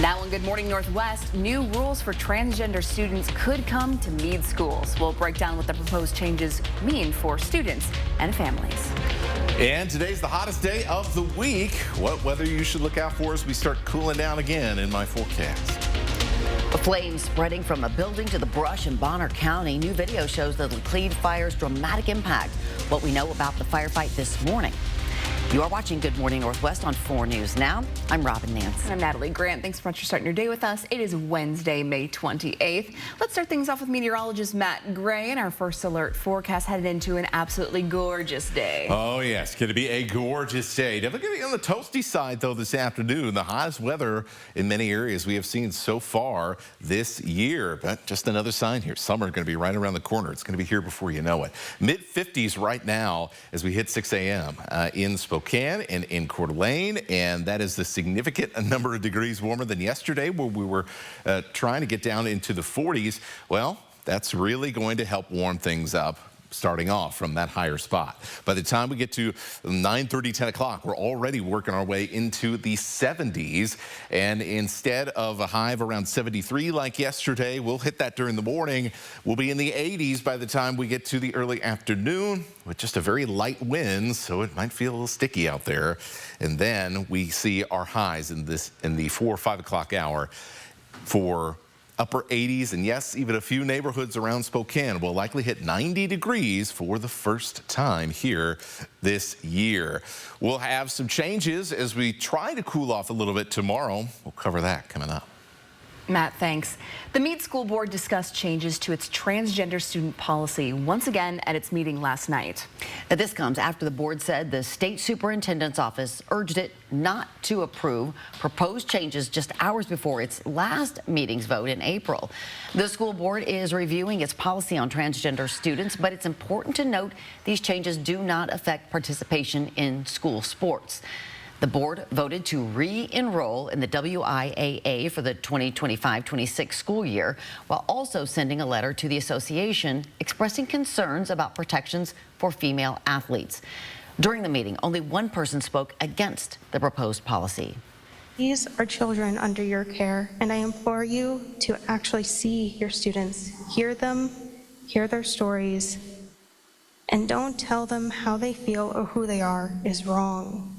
Now on Good Morning Northwest, new rules for transgender students could come to Meade schools. We'll break down what the proposed changes mean for students and families. And today's the hottest day of the week. What weather you should look out for as we start cooling down again in my forecast. The flames spreading from a building to the brush in Bonner County. New video shows the Laclede fire's dramatic impact. What we know about the firefight this morning. You are watching Good Morning Northwest on 4 News Now. I'm Robin Nance. And I'm Natalie Grant. Thanks so much for starting your day with us. It is Wednesday, May 28th. Let's start things off with meteorologist Matt Gray and our first alert forecast headed into an absolutely gorgeous day. Oh, yes. Going to be a gorgeous day. Definitely going to be on the toasty side, though, this afternoon. The hottest weather in many areas we have seen so far this year. But just another sign here. Summer is going to be right around the corner. It's going to be here before you know it. Mid-50s right now as we hit 6 a.m. In Spokane and in Coeur d'Alene, and that is the significant number of degrees warmer than yesterday where we were trying to get down into the 40s. Well, that's really going to help warm things up starting off from that higher spot. By the time we get to 9:30, 10 o'clock, we're already working our way into the 70s. And instead of a high of around 73 like yesterday, we'll hit that during the morning. We'll be in the 80s by the time we get to the early afternoon with just a very light wind, so it might feel a little sticky out there. And then we see our highs in the 4 or 5 o'clock hour for upper 80s, and yes, even a few neighborhoods around Spokane will likely hit 90 degrees for the first time here this year. We'll have some changes as we try to cool off a little bit tomorrow. We'll cover that coming up. Matt, thanks. The Meade School Board discussed changes to its transgender student policy once again at its meeting last night. This comes after the board said the state superintendent's office urged it not to approve proposed changes just hours before its last meeting's vote in April. The school board is reviewing its policy on transgender students, but it's important to note these changes do not affect participation in school sports. The board voted to re-enroll in the WIAA for the 2025-26 school year, while also sending a letter to the association expressing concerns about protections for female athletes. During the meeting, only one person spoke against the proposed policy. These are children under your care, and I implore you to actually see your students, hear them, hear their stories, and don't tell them how they feel or who they are is wrong.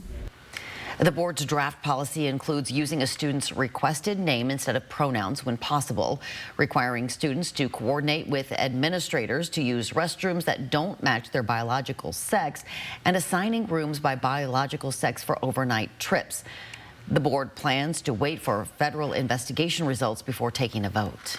The board's draft policy includes using a student's requested name instead of pronouns when possible, requiring students to coordinate with administrators to use restrooms that don't match their biological sex, and assigning rooms by biological sex for overnight trips. The board plans to wait for federal investigation results before taking a vote.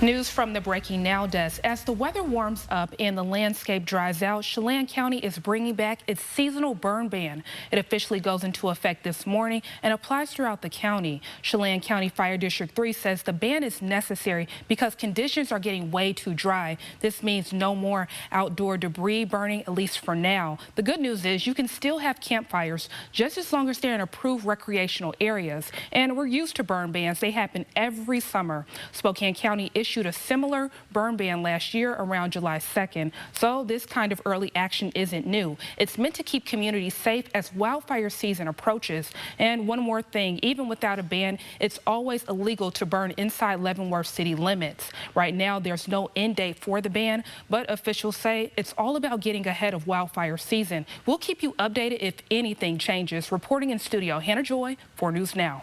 News from the Breaking Now desk. As the weather warms up and the landscape dries out, Chelan County is bringing back its seasonal burn ban. It officially goes into effect this morning and applies throughout the county. Chelan County Fire District 3 says the ban is necessary because conditions are getting way too dry. This means no more outdoor debris burning, at least for now. The good news is you can still have campfires just as long as they're in approved recreational areas. And we're used to burn bans. They happen every summer. Spokane County issued a similar burn ban last year around July 2nd. So this kind of early action isn't new. It's meant to keep communities safe as wildfire season approaches. And one more thing, even without a ban, it's always illegal to burn inside Leavenworth city limits. Right now, there's no end date for the ban, but officials say it's all about getting ahead of wildfire season. We'll keep you updated if anything changes. Reporting in studio, Hannah Joy, 4 News Now.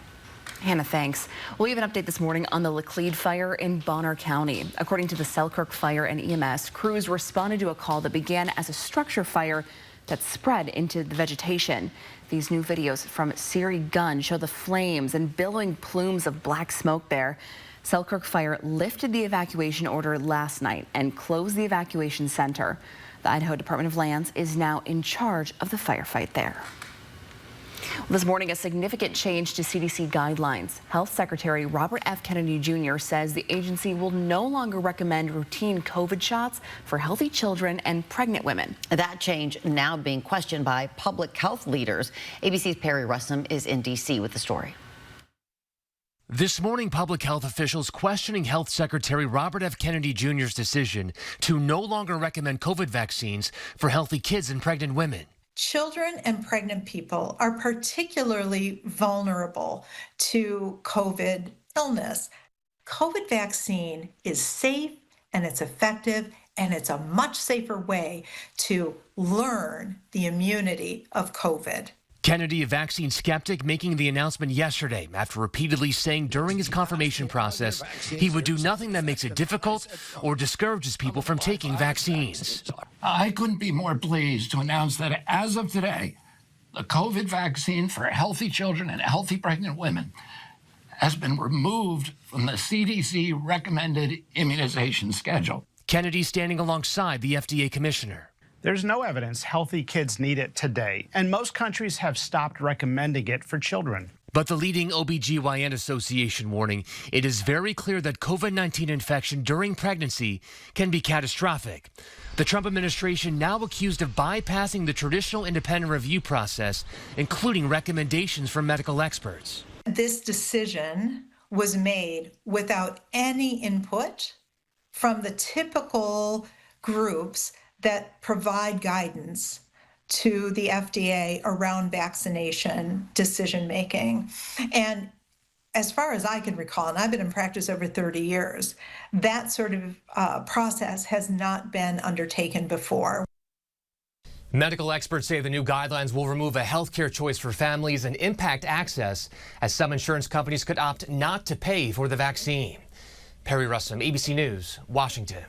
Hannah, thanks. We'll have an update this morning on the Laclede fire in Bonner County. According to the Selkirk Fire and EMS, crews responded to a call that began as a structure fire that spread into the vegetation. These new videos from Siri Gunn show the flames and billowing plumes of black smoke there. Selkirk Fire lifted the evacuation order last night and closed the evacuation center. The Idaho Department of Lands is now in charge of the firefight there. This morning, a significant change to CDC guidelines. Health Secretary Robert F. Kennedy Jr. says the agency will no longer recommend routine COVID shots for healthy children and pregnant women. That change now being questioned by public health leaders. ABC's Perry Russum is in D.C. with the story. This morning, public health officials questioning Health Secretary Robert F. Kennedy Jr.'s decision to no longer recommend COVID vaccines for healthy kids and pregnant women. Children and pregnant people are particularly vulnerable to COVID illness. COVID vaccine is safe and it's effective, and it's a much safer way to learn the immunity of COVID. Kennedy, a vaccine skeptic, making the announcement yesterday after repeatedly saying during his confirmation process he would do nothing that makes it difficult or discourages people from taking vaccines. I couldn't be more pleased to announce that as of today, the COVID vaccine for healthy children and healthy pregnant women has been removed from the CDC recommended immunization schedule. Kennedy standing alongside the FDA commissioner. There's no evidence healthy kids need it today, and most countries have stopped recommending it for children. But the leading OBGYN association warning it is very clear that COVID-19 infection during pregnancy can be catastrophic. The Trump administration now accused of bypassing the traditional independent review process, including recommendations from medical experts. This decision was made without any input from the typical groups that provide guidance to the FDA around vaccination decision making. And as far as I can recall, and I've been in practice over 30 years, that sort of process has not been undertaken before. Medical experts say the new guidelines will remove a healthcare choice for families and impact access, as some insurance companies could opt not to pay for the vaccine. Perry Russom, ABC News, Washington.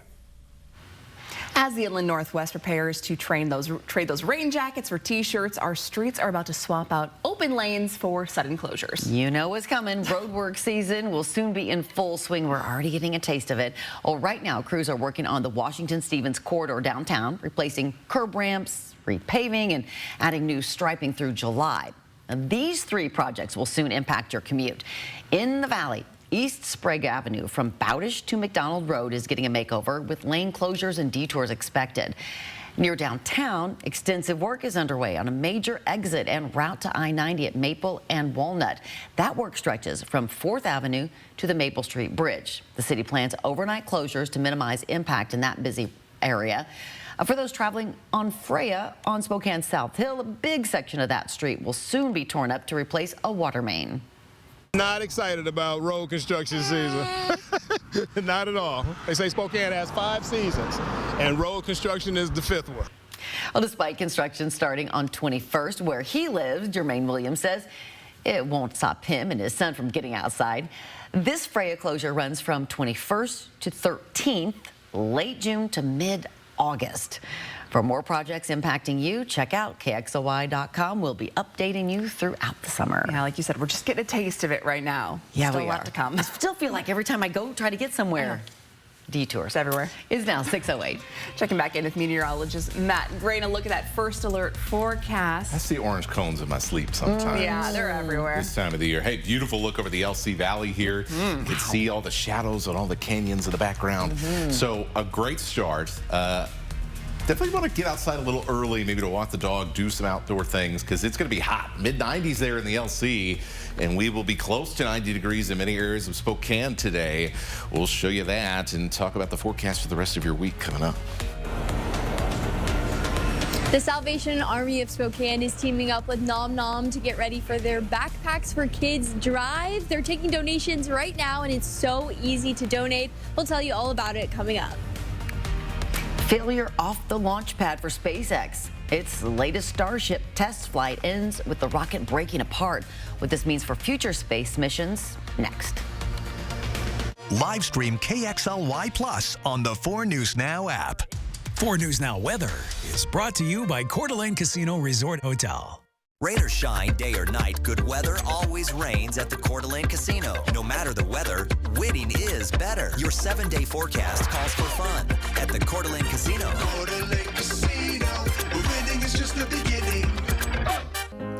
As the Inland Northwest prepares to trade those rain jackets for T-shirts, our streets are about to swap out open lanes for sudden closures. You know what's coming. Roadwork season will soon be in full swing. We're already getting a taste of it. Well, right now, crews are working on the Washington-Stevens corridor downtown, replacing curb ramps, repaving, and adding new striping through July. Now, these three projects will soon impact your commute. In the valley, East Sprague Avenue from Bowdish to McDonald Road is getting a makeover with lane closures and detours expected. Near downtown, extensive work is underway on a major exit and route to I-90 at Maple and Walnut. That work stretches from 4th Avenue to the Maple Street Bridge. The city plans overnight closures to minimize impact in that busy area. For those traveling on Freya on Spokane South Hill, a big section of that street will soon be torn up to replace a water main. Not excited about road construction season. Not at all. They say Spokane has 5 seasons, and road construction is the 5th one. Well, despite construction starting on 21st, where he lives, Jermaine Williams says it won't stop him and his son from getting outside. This Freya closure runs from 21st to 13th, late June to mid-August. For more projects impacting you, check out KXLY.com. We'll be updating you throughout the summer. Yeah, like you said, we're just getting a taste of it right now. Yeah, Still we a lot are. to come. I still feel like every time I go try to get somewhere, detours everywhere. It's now 6:08. Checking back in with meteorologist Matt Gray to look at that first alert forecast. I see orange cones in my sleep sometimes. Yeah, they're everywhere. This time of the year. Hey, beautiful look over the LC Valley here. You can see all the shadows and all the canyons in the background. So a great start. Definitely want to get outside a little early, maybe to walk the dog, do some outdoor things, because it's going to be hot. Mid-90s there in the LC, and we will be close to 90 degrees in many areas of Spokane today. We'll show you that and talk about the forecast for the rest of your week coming up. The Salvation Army of Spokane is teaming up with Nom Nom to get ready for their Backpacks for Kids drive. They're taking donations right now, and it's so easy to donate. We'll tell you all about it coming up. Failure off the launch pad for SpaceX. Its latest Starship test flight ends with the rocket breaking apart. What this means for future space missions, next. Live stream KXLY Plus on the 4 News Now app. 4 News Now weather is brought to you by Coeur d'Alene Casino Resort Hotel. Rain or shine, day or night, good weather always reigns at the Coeur d'Alene Casino. No matter the weather, winning is better. Your 7-day forecast calls for fun at the Coeur d'Alene Casino. Coeur d'Alene Casino, winning is just the beginning.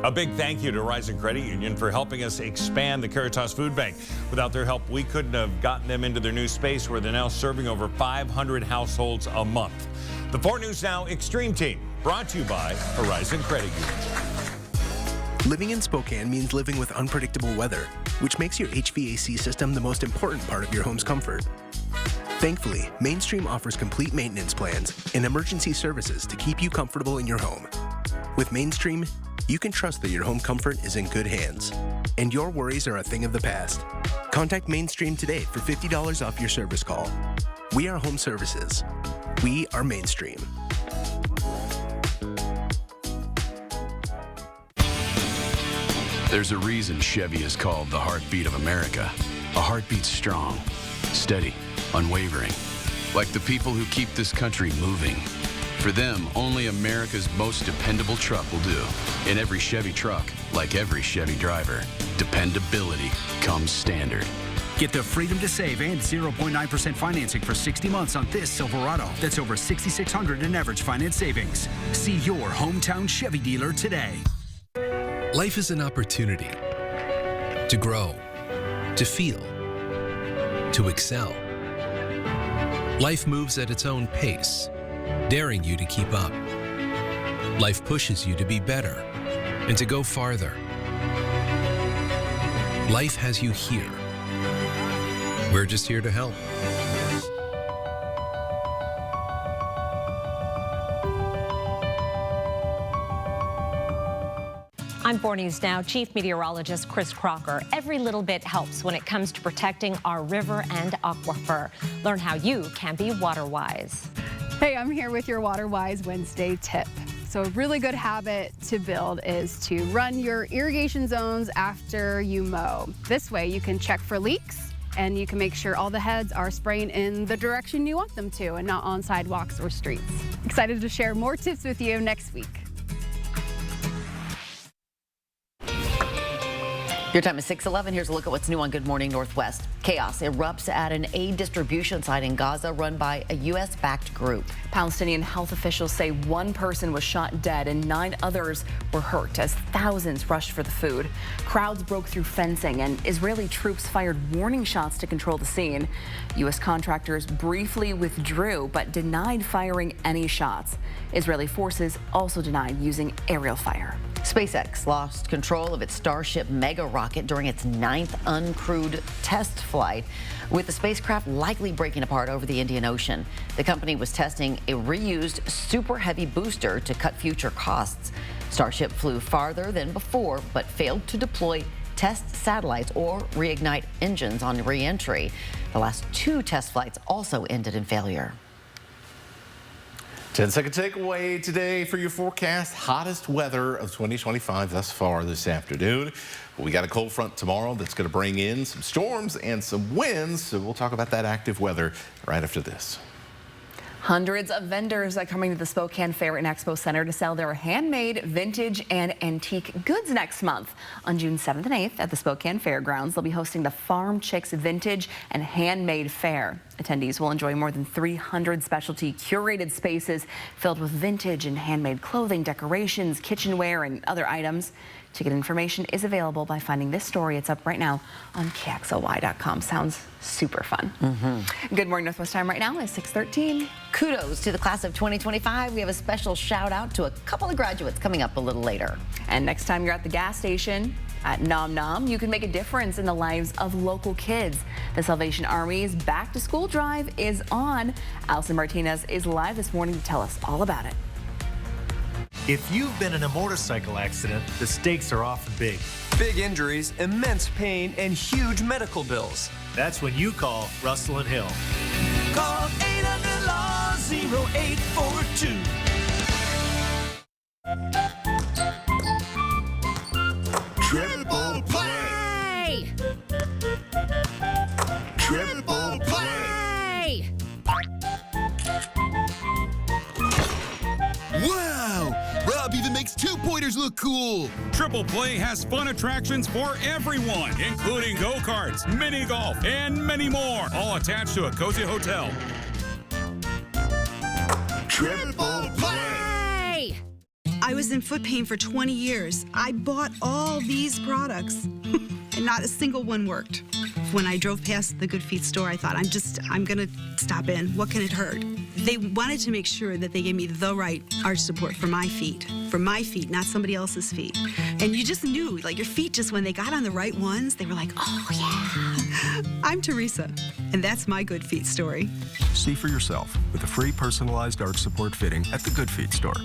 A big thank you to Horizon Credit Union for helping us expand the Caritas Food Bank. Without their help, we couldn't have gotten them into their new space where they're now serving over 500 households a month. The 4 News Now Extreme Team, brought to you by Horizon Credit Union. Living in Spokane means living with unpredictable weather, which makes your HVAC system the most important part of your home's comfort. Thankfully, Mainstream offers complete maintenance plans and emergency services to keep you comfortable in your home. With Mainstream, you can trust that your home comfort is in good hands, and your worries are a thing of the past. Contact Mainstream today for $50 off your service call. We are home services. We are Mainstream. There's a reason Chevy is called the heartbeat of America. A heartbeat strong, steady, unwavering. Like the people who keep this country moving. For them, only America's most dependable truck will do. In every Chevy truck, like every Chevy driver, dependability comes standard. Get the freedom to save and 0.9% financing for 60 months on this Silverado. That's over $6,600 in average finance savings. See your hometown Chevy dealer today. Life is an opportunity to grow, to feel, to excel. Life moves at its own pace, daring you to keep up. Life pushes you to be better and to go farther. Life has you here. We're just here to help. I'm 4 News Now Chief Meteorologist Chris Crocker. Every little bit helps when it comes to protecting our river and aquifer. Learn how you can be water wise. Hey, I'm here with your Water Wise Wednesday tip. So a really good habit to build is to run your irrigation zones after you mow. This way you can check for leaks and you can make sure all the heads are spraying in the direction you want them to and not on sidewalks or streets. Excited to share more tips with you next week. Your time is 6:11. Here's a look at what's new on Good Morning Northwest. Chaos erupts at an aid distribution site in Gaza run by a U.S.-backed group. Palestinian health officials say one person was shot dead and 9 others were hurt as thousands rushed for the food. Crowds broke through fencing and Israeli troops fired warning shots to control the scene. U.S. contractors briefly withdrew but denied firing any shots. Israeli forces also denied using aerial fire. SpaceX lost control of its Starship mega rocket during its 9th uncrewed test flight, with the spacecraft likely breaking apart over the Indian Ocean. The company was testing a reused super heavy booster to cut future costs. Starship flew farther than before, but failed to deploy test satellites or reignite engines on re-entry. The last 2 test flights also ended in failure. 10-second takeaway today for your forecast. Hottest weather of 2025 thus far this afternoon. We got a cold front tomorrow that's going to bring in some storms and some winds. So we'll talk about that active weather right after this. Hundreds of vendors are coming to the Spokane Fair and Expo Center to sell their handmade, vintage, and antique goods next month. On June 7th and 8th at the Spokane Fairgrounds, they'll be hosting the Farm Chicks Vintage and Handmade Fair. Attendees will enjoy more than 300 specialty curated spaces filled with vintage and handmade clothing, decorations, kitchenware, and other items. Ticket information is available by finding this story. It's up right now on KXLY.com. Sounds super fun. Good Morning Northwest time right now is 6:13. Kudos to the class of 2025. We have a special shout out to a couple of graduates coming up a little later. And next time you're at the gas station at Nom Nom, you can make a difference in the lives of local kids. The Salvation Army's Back to School Drive is on. Allison Martinez is live this morning to tell us all about it. If you've been in a motorcycle accident, the stakes are often big. Big injuries, immense pain, and huge medical bills. That's when you call Russell and Hill. Call 800-LAW-0842. Triple play! Triple play! Wow! Rob even makes 2-pointers look cool. Triple Play has fun attractions for everyone, including go-karts, mini golf, and many more, all attached to a cozy hotel. Triple play! I was in foot pain for 20 years. I bought all these products, and not a single one worked. When I drove past the Good Feet store, I thought, I'm gonna stop in. What can it hurt? They wanted to make sure that they gave me the right arch support for my feet, not somebody else's feet. And you just knew, like your feet just, when they got on the right ones, they were like, oh yeah. I'm Teresa, and that's my Good Feet story. See for yourself with a free personalized arch support fitting at the Good Feet store.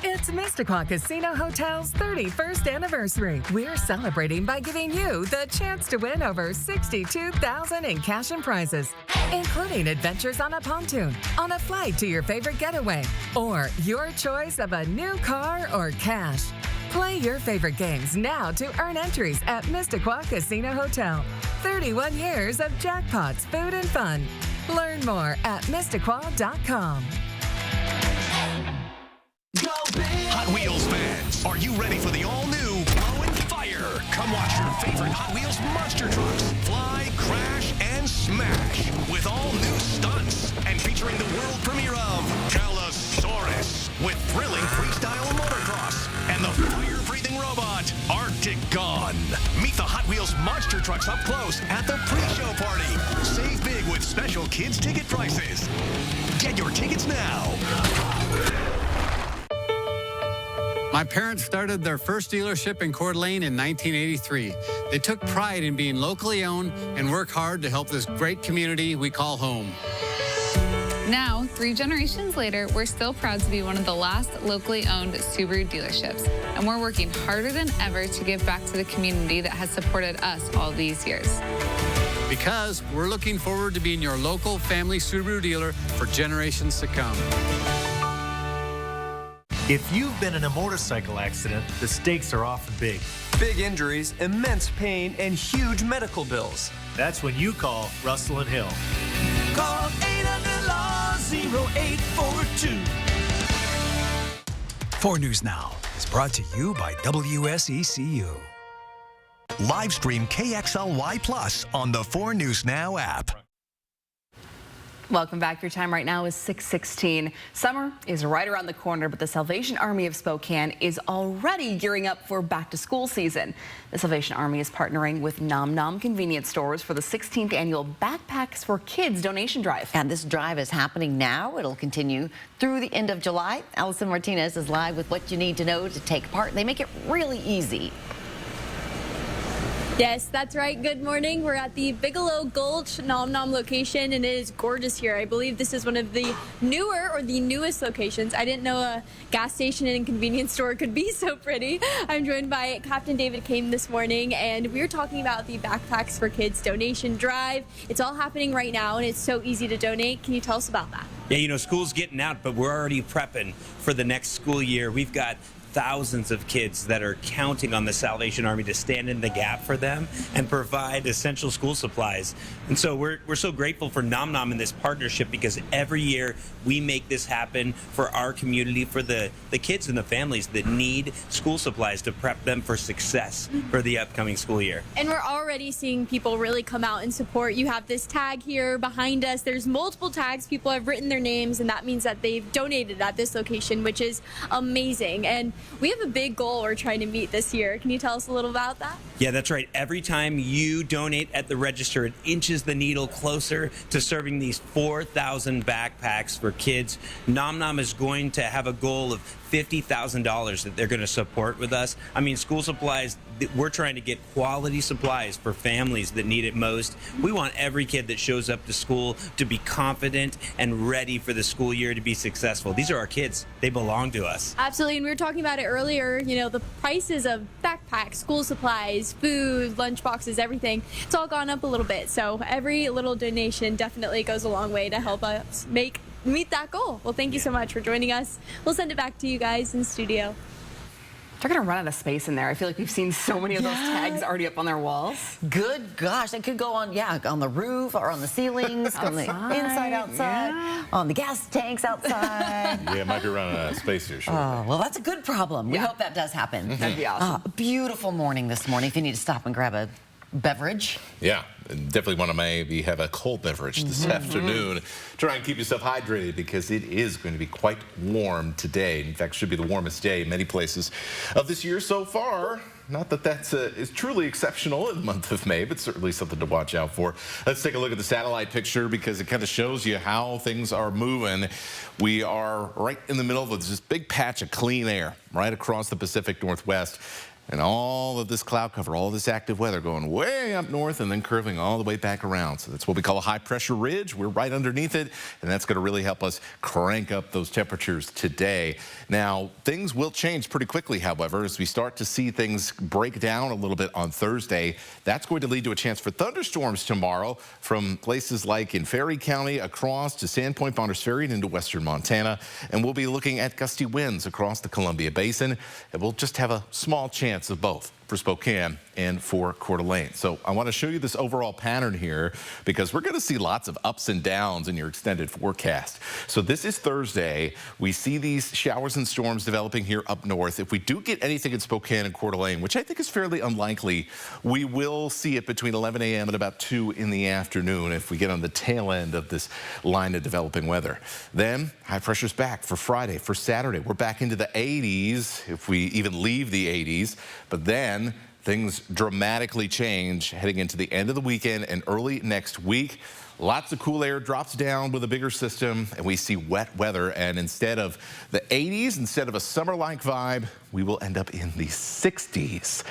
It's It's Mistaqua Casino Hotel's 31st anniversary. We're celebrating by giving you the chance to win over $62,000 in cash and prizes, including adventures on a pontoon, on a flight to your favorite getaway, or your choice of a new car or cash. Play your favorite games now to earn entries at Mistaqua Casino Hotel. 31 years of jackpots, food, and fun. Learn more at Mistaqua.com. Hot Wheels fans, are you ready for the all-new Blowin' Fire? Come watch your favorite Hot Wheels monster trucks fly, crash, and smash with all new stunts and featuring the world premiere of Calosaurus with thrilling freestyle motocross and the fire-breathing robot Arctic-Gon. Meet the Hot Wheels monster trucks up close at the pre-show party. Save big with special kids ticket prices. Get your tickets now. My parents started their first dealership in Coeur d'Alene in 1983. They took pride in being locally owned and work hard to help this great community we call home. Now, 3 generations later, we're still proud to be one of the last locally owned Subaru dealerships, and we're working harder than ever to give back to the community that has supported us all these years. Because we're looking forward to being your local family Subaru dealer for generations to come. If you've been in a motorcycle accident, the stakes are often big. Big injuries, immense pain, and huge medical bills. That's when you call Russell & Hill. Call 800-LAW-0842. 4 News Now is brought to you by WSECU. Live stream KXLY Plus on the 4 News Now app. Welcome back. Your time right now is 6:16. Summer is right around the corner, but the Salvation Army of Spokane is already gearing up for back-to-school season. The Salvation Army is partnering with Nom Nom convenience stores for the 16th annual Backpacks for Kids donation drive. And this drive is happening now. It'll continue through the end of July. Allison Martinez is live with what you need to know to take part. They make it really easy. Yes, that's right. Good morning. We're at the Bigelow Gulch Nom Nom location, and it is gorgeous here. I believe this is one of the newer or the newest locations. I didn't know a gas station and convenience store could be so pretty. I'm joined by Captain David Kame this morning, and we're talking about the Backpacks for Kids donation drive. It's all happening right now, and it's so easy to donate. Can you tell us about that? Yeah, you know, school's getting out, but we're already prepping for the next school year. We've got thousands of kids that are counting on the Salvation Army to stand in the gap for them and provide essential school supplies. And so we're so grateful for Nom Nom in this partnership, because every year we make this happen for our community, for the kids and the families that need school supplies to prep them for success for the upcoming school year. And we're already seeing people really come out and support. You have this tag here behind us. There's multiple tags. People have written their names, and that means that they've donated at this location, which is amazing. And we have a big goal we're trying to meet this year. Can you tell us a little about that? Yeah, that's right. Every time you donate at the register, it inches the needle closer to serving these 4,000 backpacks for kids. Nom Nom is going to have a goal of $50,000 that they're going to support with us. I mean, school supplies, we're trying to get quality supplies for families that need it most. We want every kid that shows up to school to be confident and ready for the school year to be successful. These are our kids. They belong to us. Absolutely, and we were talking about it earlier. You know, the prices of backpacks, school supplies, food, lunch boxes, everything, it's all gone up a little bit. So every little donation definitely goes a long way to help us meet that goal. Well, thank you so much for joining us. We'll send it back to you guys in studio. They're going to run out of space in there. I feel like we've seen so many of those tags already up on their walls. Good gosh, they could go on, on the roof or on the ceilings, on the inside, outside, on the gas tanks outside. Yeah, it might be running out of space here. Sure. Oh, well, that's a good problem. We hope that does happen. That'd be awesome. Beautiful morning this morning. If you need to stop and grab a beverage. Yeah, definitely want to maybe have a cold beverage this afternoon. Try and keep yourself hydrated, because it is going to be quite warm today. In fact, should be the warmest day in many places of this year so far. Not that that's is truly exceptional in the month of May, but certainly something to watch out for. Let's take a look at the satellite picture, because it kind of shows you how things are moving. We are right in the middle of this big patch of clean air right across the Pacific Northwest. And all of this cloud cover, all this active weather going way up north and then curving all the way back around. So that's what we call a high pressure ridge. We're right underneath it, and that's going to really help us crank up those temperatures today. Now, things will change pretty quickly, however, as we start to see things break down a little bit on Thursday. That's going to lead to a chance for thunderstorms tomorrow from places like in Ferry County across to Sandpoint, Bonners Ferry, and into western Montana. And we'll be looking at gusty winds across the Columbia Basin, and we'll just have a small chance of both for Spokane and for Coeur d'Alene. So I want to show you this overall pattern here because we're going to see lots of ups and downs in your extended forecast. So this is Thursday. We see these showers and storms developing here up north. If we do get anything in Spokane and Coeur d'Alene, which I think is fairly unlikely, we will see it between 11 a.m. and about 2 in the afternoon if we get on the tail end of this line of developing weather. Then high pressure's back for Friday. For Saturday, we're back into the 80s if we even leave the 80s. But then things dramatically change heading into the end of the weekend and early next week. Lots of cool air drops down with a bigger system, and we see wet weather. And instead of the 80s, instead of a summer-like vibe, we will end up in the 60s.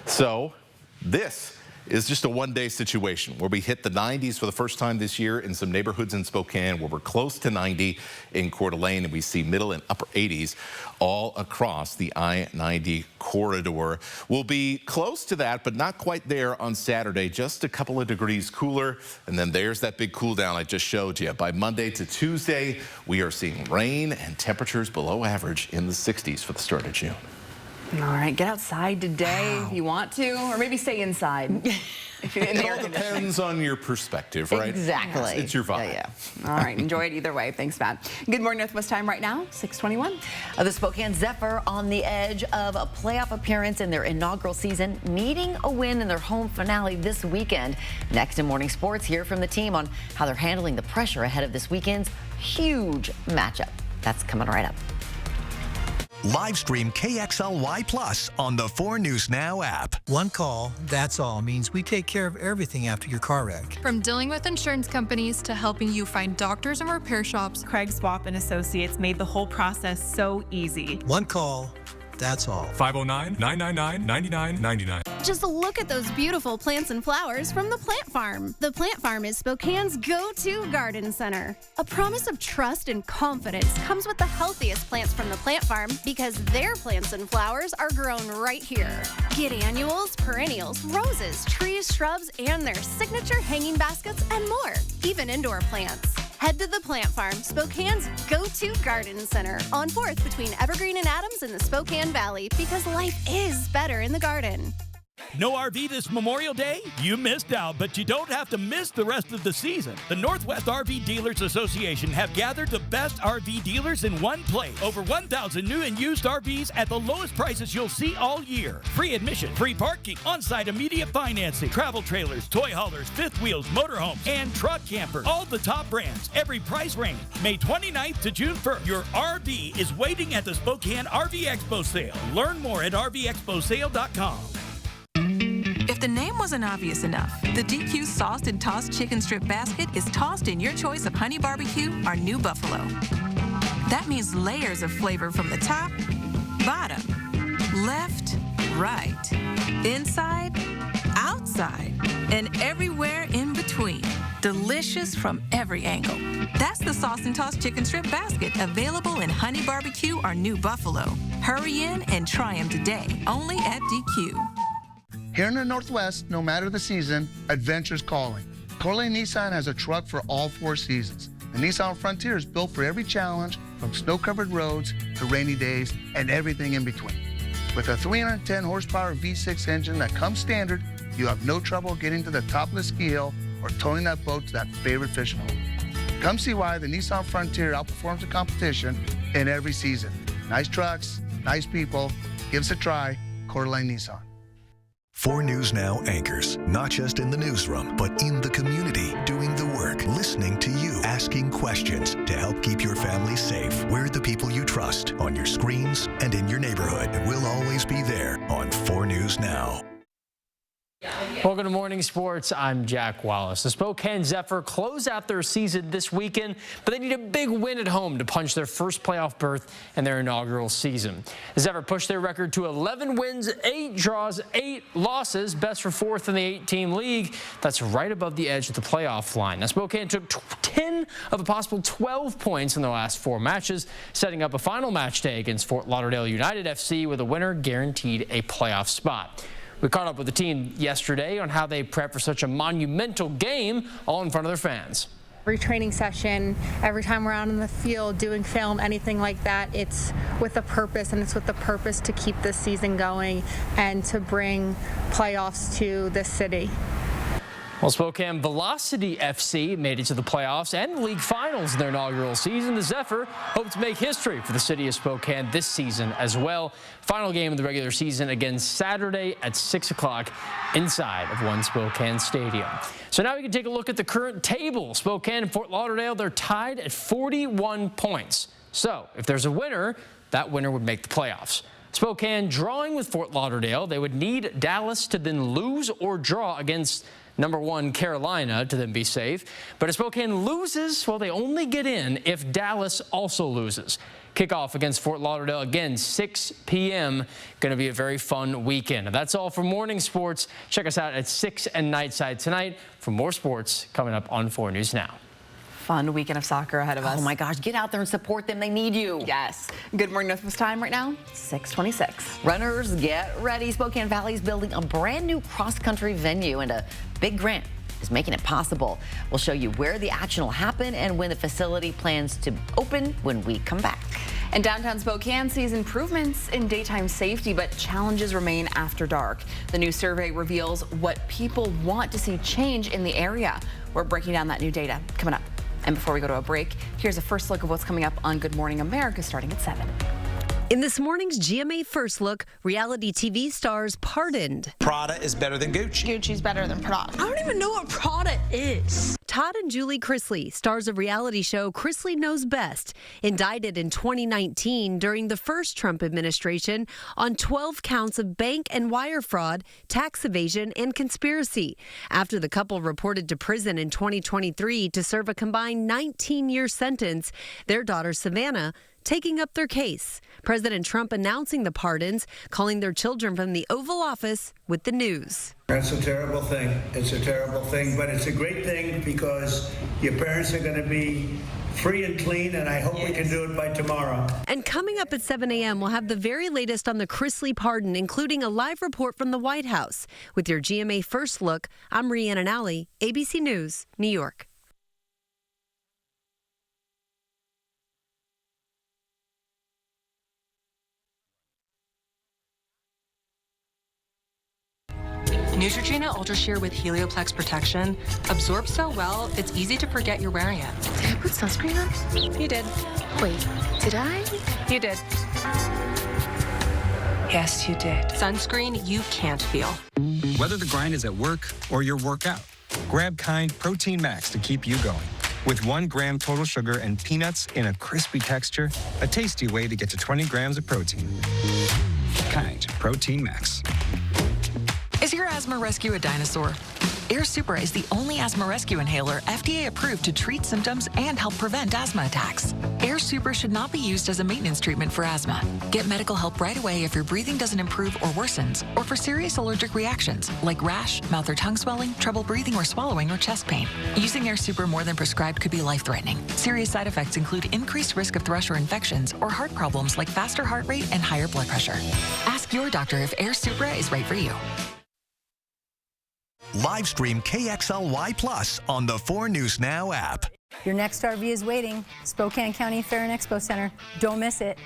So this is just a one-day situation where we hit the 90s for the first time this year in some neighborhoods in Spokane, where we're close to 90 in Coeur d'Alene, and we see middle and upper 80s all across the I-90 corridor. We'll be close to that, but not quite there on Saturday, just a couple of degrees cooler. And then there's that big cool down I just showed you. By Monday to Tuesday, we are seeing rain and temperatures below average in the 60s for the start of June. All right, get outside today if you want to, or maybe stay inside. If you're in the It all depends on your perspective, right? Exactly. It's your vibe. Yeah. All right, enjoy it either way. Thanks, Matt. Good morning, Northwest time right now, 6:21. The Spokane Zephyr on the edge of a playoff appearance in their inaugural season, needing a win in their home finale this weekend. Next in Morning Sports, hear from the team on how they're handling the pressure ahead of this weekend's huge matchup. That's coming right up. Live stream KXLY Plus on the 4 News Now app. One call, that's all, means we take care of everything after your car wreck. From dealing with insurance companies to helping you find doctors and repair shops, Craig Swap and Associates made the whole process so easy. One call, that's all. 509-999-9999. Just look at those beautiful plants and flowers from the Plant Farm. The Plant Farm is Spokane's go-to garden center. A promise of trust and confidence comes with the healthiest plants from the Plant Farm because their plants and flowers are grown right here. Get annuals, perennials, roses, trees, shrubs, and their signature hanging baskets and more, even indoor plants. Head to the Plant Farm, Spokane's go-to garden center on 4th between Evergreen and Adams in the Spokane Valley because life is better in the garden. No RV this Memorial Day? You missed out, but you don't have to miss the rest of the season. The Northwest RV Dealers Association have gathered the best RV dealers in one place. Over 1,000 new and used RVs at the lowest prices you'll see all year. Free admission, free parking, on-site immediate financing, travel trailers, toy haulers, fifth wheels, motorhomes, and truck campers. All the top brands, every price range. May 29th to June 1st. Your RV is waiting at the Spokane RV Expo sale. Learn more at RVExpoSale.com. If the name wasn't obvious enough, the DQ Sauced and Tossed Chicken Strip Basket is tossed in your choice of honey barbecue or new buffalo. That means layers of flavor from the top, bottom, left, right, inside, outside, and everywhere in between. Delicious from every angle. That's the Sauced and Tossed Chicken Strip Basket, available in honey barbecue or new buffalo. Hurry in and try them today, only at DQ. Here in the Northwest, no matter the season, adventure's calling. Coeur d'Alene Nissan has a truck for all 4 seasons. The Nissan Frontier is built for every challenge, from snow-covered roads to rainy days and everything in between. With a 310 horsepower V6 engine that comes standard, you have no trouble getting to the top of the ski hill or towing that boat to that favorite fishing hole. Come see why the Nissan Frontier outperforms the competition in every season. Nice trucks, nice people. Give us a try, Coeur d'Alene Nissan. 4 News Now anchors, not just in the newsroom, but in the community, doing the work, listening to you, asking questions to help keep your family safe. We're the people you trust on your screens and in your neighborhood. And we'll always be there on 4 News Now. Welcome to Morning Sports. I'm Jack Wallace. The Spokane Zephyr close out their season this weekend, but they need a big win at home to punch their first playoff berth in their inaugural season. The Zephyr pushed their record to 11 wins, 8 draws, 8 losses, best for fourth in the 8-team league. That's right above the edge of the playoff line. Now, Spokane took 10 of a possible 12 points in the last 4 matches, setting up a final match day against Fort Lauderdale United FC with a winner guaranteed a playoff spot. We caught up with the team yesterday on how they prep for such a monumental game, all in front of their fans. Every training session, every time we're out in the field doing film, anything like that, it's with a purpose, and it's with the purpose to keep this season going and to bring playoffs to this city. Well, Spokane Velocity FC made it to the playoffs and the league finals in their inaugural season. The Zephyr hope to make history for the city of Spokane this season as well. Final game of the regular season again Saturday at 6 o'clock inside of One Spokane Stadium. So now we can take a look at the current table. Spokane and Fort Lauderdale, they're tied at 41 points. So if there's a winner, that winner would make the playoffs. Spokane drawing with Fort Lauderdale. They would need Dallas to then lose or draw against #1 Carolina to then be safe. But if Spokane loses, well, they only get in if Dallas also loses. Kickoff against Fort Lauderdale again, 6 p.m. Going to be a very fun weekend. And that's all for morning sports. Check us out at 6 and Nightside tonight for more sports coming up on 4 News Now. Fun weekend of soccer ahead of us. Oh my gosh, get out there and support them. They need you. Yes. Good morning, Northwest time right now, 6:26. Runners, get ready. Spokane Valley is building a brand new cross-country venue, and a big grant is making it possible. We'll show you where the action will happen and when the facility plans to open when we come back. And downtown Spokane sees improvements in daytime safety, but challenges remain after dark. The new survey reveals what people want to see change in the area. We're breaking down that new data coming up. And before we go to a break, here's a first look of what's coming up on Good Morning America starting at 7. In this morning's GMA First Look, reality TV stars pardoned. Prada is better than Gucci. Gucci's better than Prada. I don't even know what Prada is. Todd and Julie Chrisley, stars of reality show Chrisley Knows Best, indicted in 2019 during the first Trump administration on 12 counts of bank and wire fraud, tax evasion, and conspiracy. After the couple reported to prison in 2023 to serve a combined 19-year sentence, their daughter Savannah taking up their case. President Trump announcing the pardons, calling their children from the Oval Office with the news. That's a terrible thing. It's a terrible thing, but it's a great thing because your parents are going to be free and clean, and I hope we can do it by tomorrow. And coming up at 7 a.m., we'll have the very latest on the Chrisley pardon, including a live report from the White House. With your GMA First Look, I'm Rhiannon Alley, ABC News, New York. Neutrogena Ultra Sheer with Helioplex protection absorbs so well, it's easy to forget you're wearing it. Did I put sunscreen on? You did. Wait, did I? You did. Yes, you did. Sunscreen you can't feel. Whether the grind is at work or your workout, grab Kind Protein Max to keep you going. With 1 gram total sugar and peanuts in a crispy texture, a tasty way to get to 20 grams of protein. Kind Protein Max. Is your asthma rescue a dinosaur? Air Supra is the only asthma rescue inhaler FDA approved to treat symptoms and help prevent asthma attacks. Air Supra should not be used as a maintenance treatment for asthma. Get medical help right away if your breathing doesn't improve or worsens, or for serious allergic reactions like rash, mouth or tongue swelling, trouble breathing or swallowing, or chest pain. Using Air Supra more than prescribed could be life-threatening. Serious side effects include increased risk of thrush or infections or heart problems like faster heart rate and higher blood pressure. Ask your doctor if Air Supra is right for you. Live stream KXLY Plus on the 4 News Now app. Your next RV is waiting. Spokane County Fair and Expo Center. Don't miss it.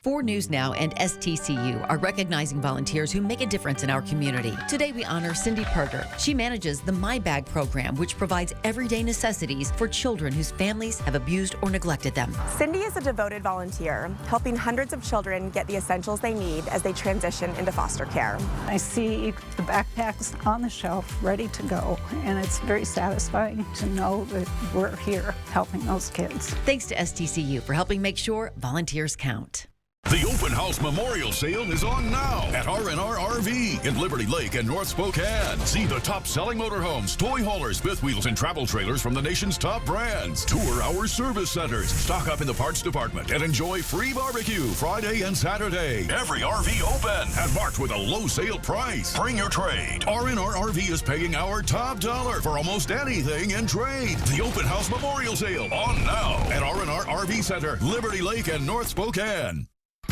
4 News Now and STCU are recognizing volunteers who make a difference in our community. Today we honor Cindy Perger. She manages the My Bag program, which provides everyday necessities for children whose families have abused or neglected them. Cindy is a devoted volunteer, helping hundreds of children get the essentials they need as they transition into foster care. I see the backpacks on the shelf ready to go, and it's very satisfying to know that we're here helping those kids. Thanks to STCU for helping make sure volunteers count. The Open House Memorial Sale is on now at R&R RV in Liberty Lake and North Spokane. See the top-selling motorhomes, toy haulers, fifth wheels, and travel trailers from the nation's top brands. Tour our service centers. Stock up in the parts department and enjoy free barbecue Friday and Saturday. Every RV open and marked with a low sale price. Bring your trade. R&R RV is paying our top dollar for almost anything in trade. The Open House Memorial Sale on now at R&R RV Center, Liberty Lake, and North Spokane.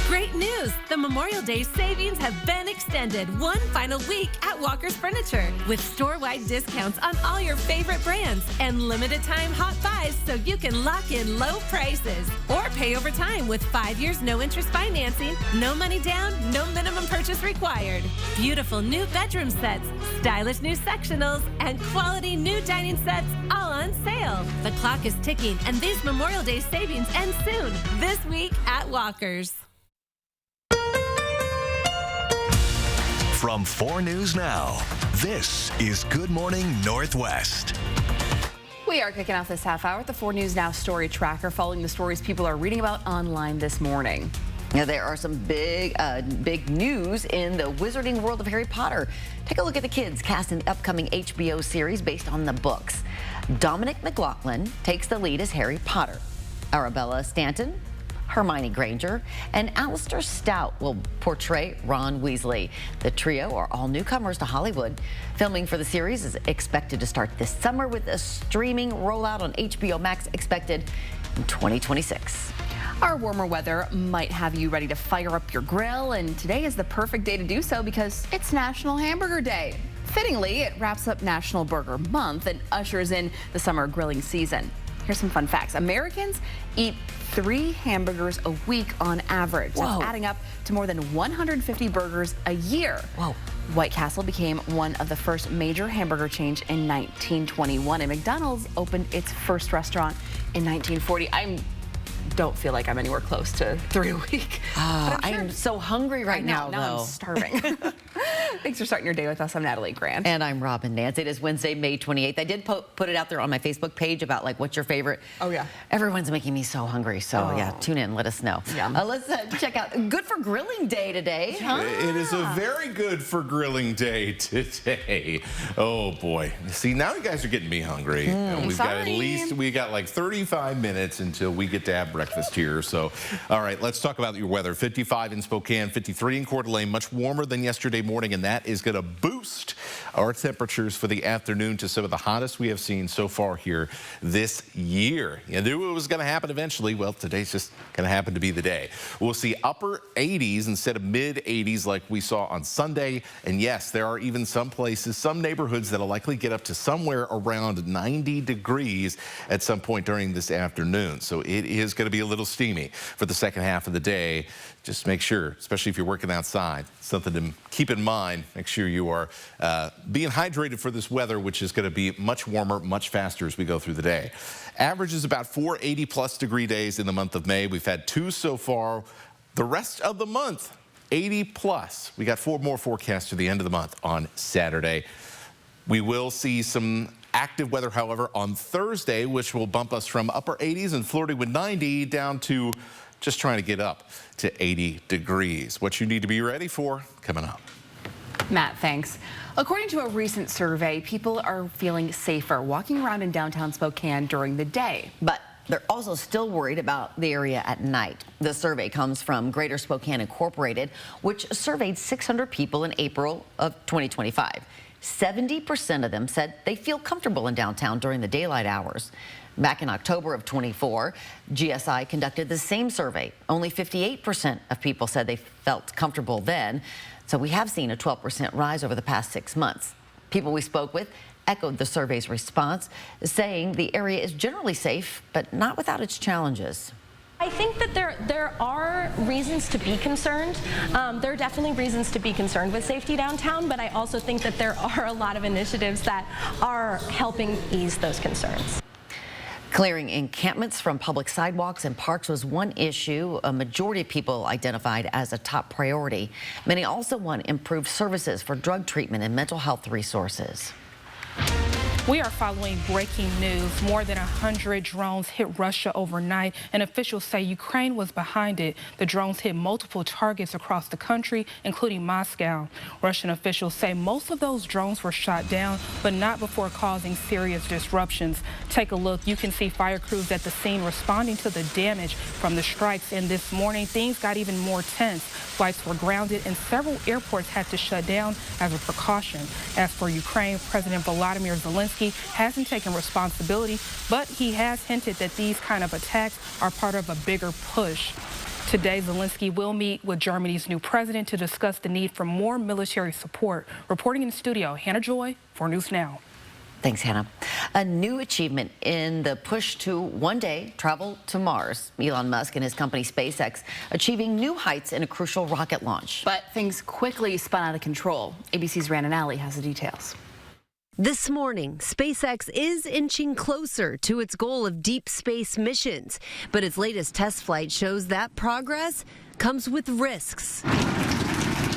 Great news! The Memorial Day savings have been extended one final week at Walker's Furniture with store-wide discounts on all your favorite brands and limited-time hot buys so you can lock in low prices or pay over time with 5 years no-interest financing, no money down, no minimum purchase required. Beautiful new bedroom sets, stylish new sectionals, and quality new dining sets all on sale. The clock is ticking and these Memorial Day savings end soon this week at Walker's. From 4 News Now, this is Good Morning Northwest. We are kicking off this half hour with the 4 News Now story tracker, following the stories people are reading about online this morning. Now, there are some big news in the wizarding world of Harry Potter. Take a look at the kids cast in the upcoming HBO series based on the books. Dominic McLaughlin takes the lead as Harry Potter. Arabella Stanton, Hermione Granger, and Alistair Stout will portray Ron Weasley. The trio are all newcomers to Hollywood. Filming for the series is expected to start this summer with a streaming rollout on HBO Max expected in 2026. Our warmer weather might have you ready to fire up your grill, and today is the perfect day to do so because it's National Hamburger Day. Fittingly, it wraps up National Burger Month and ushers in the summer grilling season. Here's some fun facts. Americans eat 3 hamburgers a week on average. Whoa. That's adding up to more than 150 burgers a year. Whoa. White Castle became one of the first major hamburger chains in 1921, and McDonald's opened its first restaurant in 1940. I don't feel like I'm anywhere close to 3 a week. I am so hungry right now, though. I'm starving. Thanks for starting your day with us. I'm Natalie Grant. And I'm Robin Nance. It is Wednesday, May 28th. I did put it out there on my Facebook page about, like, what's your favorite? Oh, yeah. Everyone's making me so hungry. So, yeah, tune in. Let us know. Yum. Let's check out Good for Grilling Day today. Huh? It is a very good for grilling day today. Oh, boy. See, now you guys are getting me hungry. And we've got we got like 35 minutes until we get to have breakfast here. So, all right, let's talk about your weather. 55 in Spokane, 53 in Coeur d'Alene, much warmer than yesterday morning, and that is going to boost our temperatures for the afternoon to some of the hottest we have seen so far here this year. You knew it was going to happen eventually. Well, today's just going to happen to be the day. We'll see upper 80s instead of mid 80s like we saw on Sunday. And yes, there are even some places, some neighborhoods that'll likely get up to somewhere around 90 degrees at some point during this afternoon. So it is going to be a little steamy for the second half of the day. Just make sure, especially if you're working outside, something to keep in mind. Make sure you are being hydrated for this weather, which is going to be much warmer, much faster as we go through the day. Average is about 4 80-plus degree days in the month of May. We've had 2 so far. The rest of the month, 80-plus. We got 4 more forecasts to the end of the month on Saturday. We will see some active weather, however, on Thursday, which will bump us from upper 80s and flirting with 90 down to just trying to get up to 80 degrees. What you need to be ready for coming up. Matt, thanks. According to a recent survey, people are feeling safer walking around in downtown Spokane during the day. But they're also still worried about the area at night. The survey comes from Greater Spokane Incorporated, which surveyed 600 people in April of 2025. 70% of them said they feel comfortable in downtown during the daylight hours. Back in October of 24, GSI conducted the same survey. Only 58% of people said they felt comfortable then. So we have seen a 12% rise over the past 6 months. People we spoke with echoed the survey's response, saying the area is generally safe, but not without its challenges. I think that there are reasons to be concerned. There are definitely reasons to be concerned with safety downtown, but I also think that there are a lot of initiatives that are helping ease those concerns. Clearing encampments from public sidewalks and parks was one issue a majority of people identified as a top priority. Many also want improved services for drug treatment and mental health resources. We are following breaking news. More than 100 drones hit Russia overnight, and officials say Ukraine was behind it. The drones hit multiple targets across the country, including Moscow. Russian officials say most of those drones were shot down, but not before causing serious disruptions. Take a look. You can see fire crews at the scene responding to the damage from the strikes. And this morning, things got even more tense. Flights were grounded, and several airports had to shut down as a precaution. As for Ukraine, President Volodymyr Zelensky hasn't taken responsibility, but he has hinted that these kind of attacks are part of a bigger push. Today, Zelensky will meet with Germany's new president to discuss the need for more military support. Reporting in the studio, Hannah Joy for News Now. Thanks, Hannah. A new achievement in the push to one day travel to Mars. Elon Musk and his company SpaceX achieving new heights in a crucial rocket launch. But things quickly spun out of control. ABC's Rhiannon Alley has the details. This morning, SpaceX is inching closer to its goal of deep space missions, but its latest test flight shows that progress comes with risks.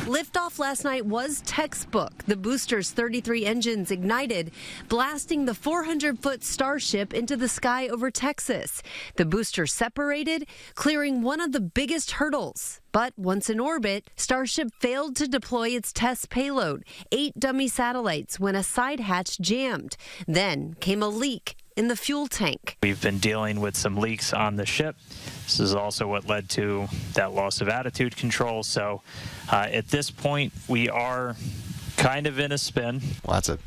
Liftoff last night was textbook. The booster's 33 engines ignited, blasting the 400-foot Starship into the sky over Texas. The booster separated, clearing one of the biggest hurdles. But once in orbit, Starship failed to deploy its test payload, 8 dummy satellites, when a side hatch jammed. Then came a leak in the fuel tank. We've been dealing with some leaks on the ship. This is also what led to that loss of attitude control. So at this point, we are kind of in a spin. Well, that's a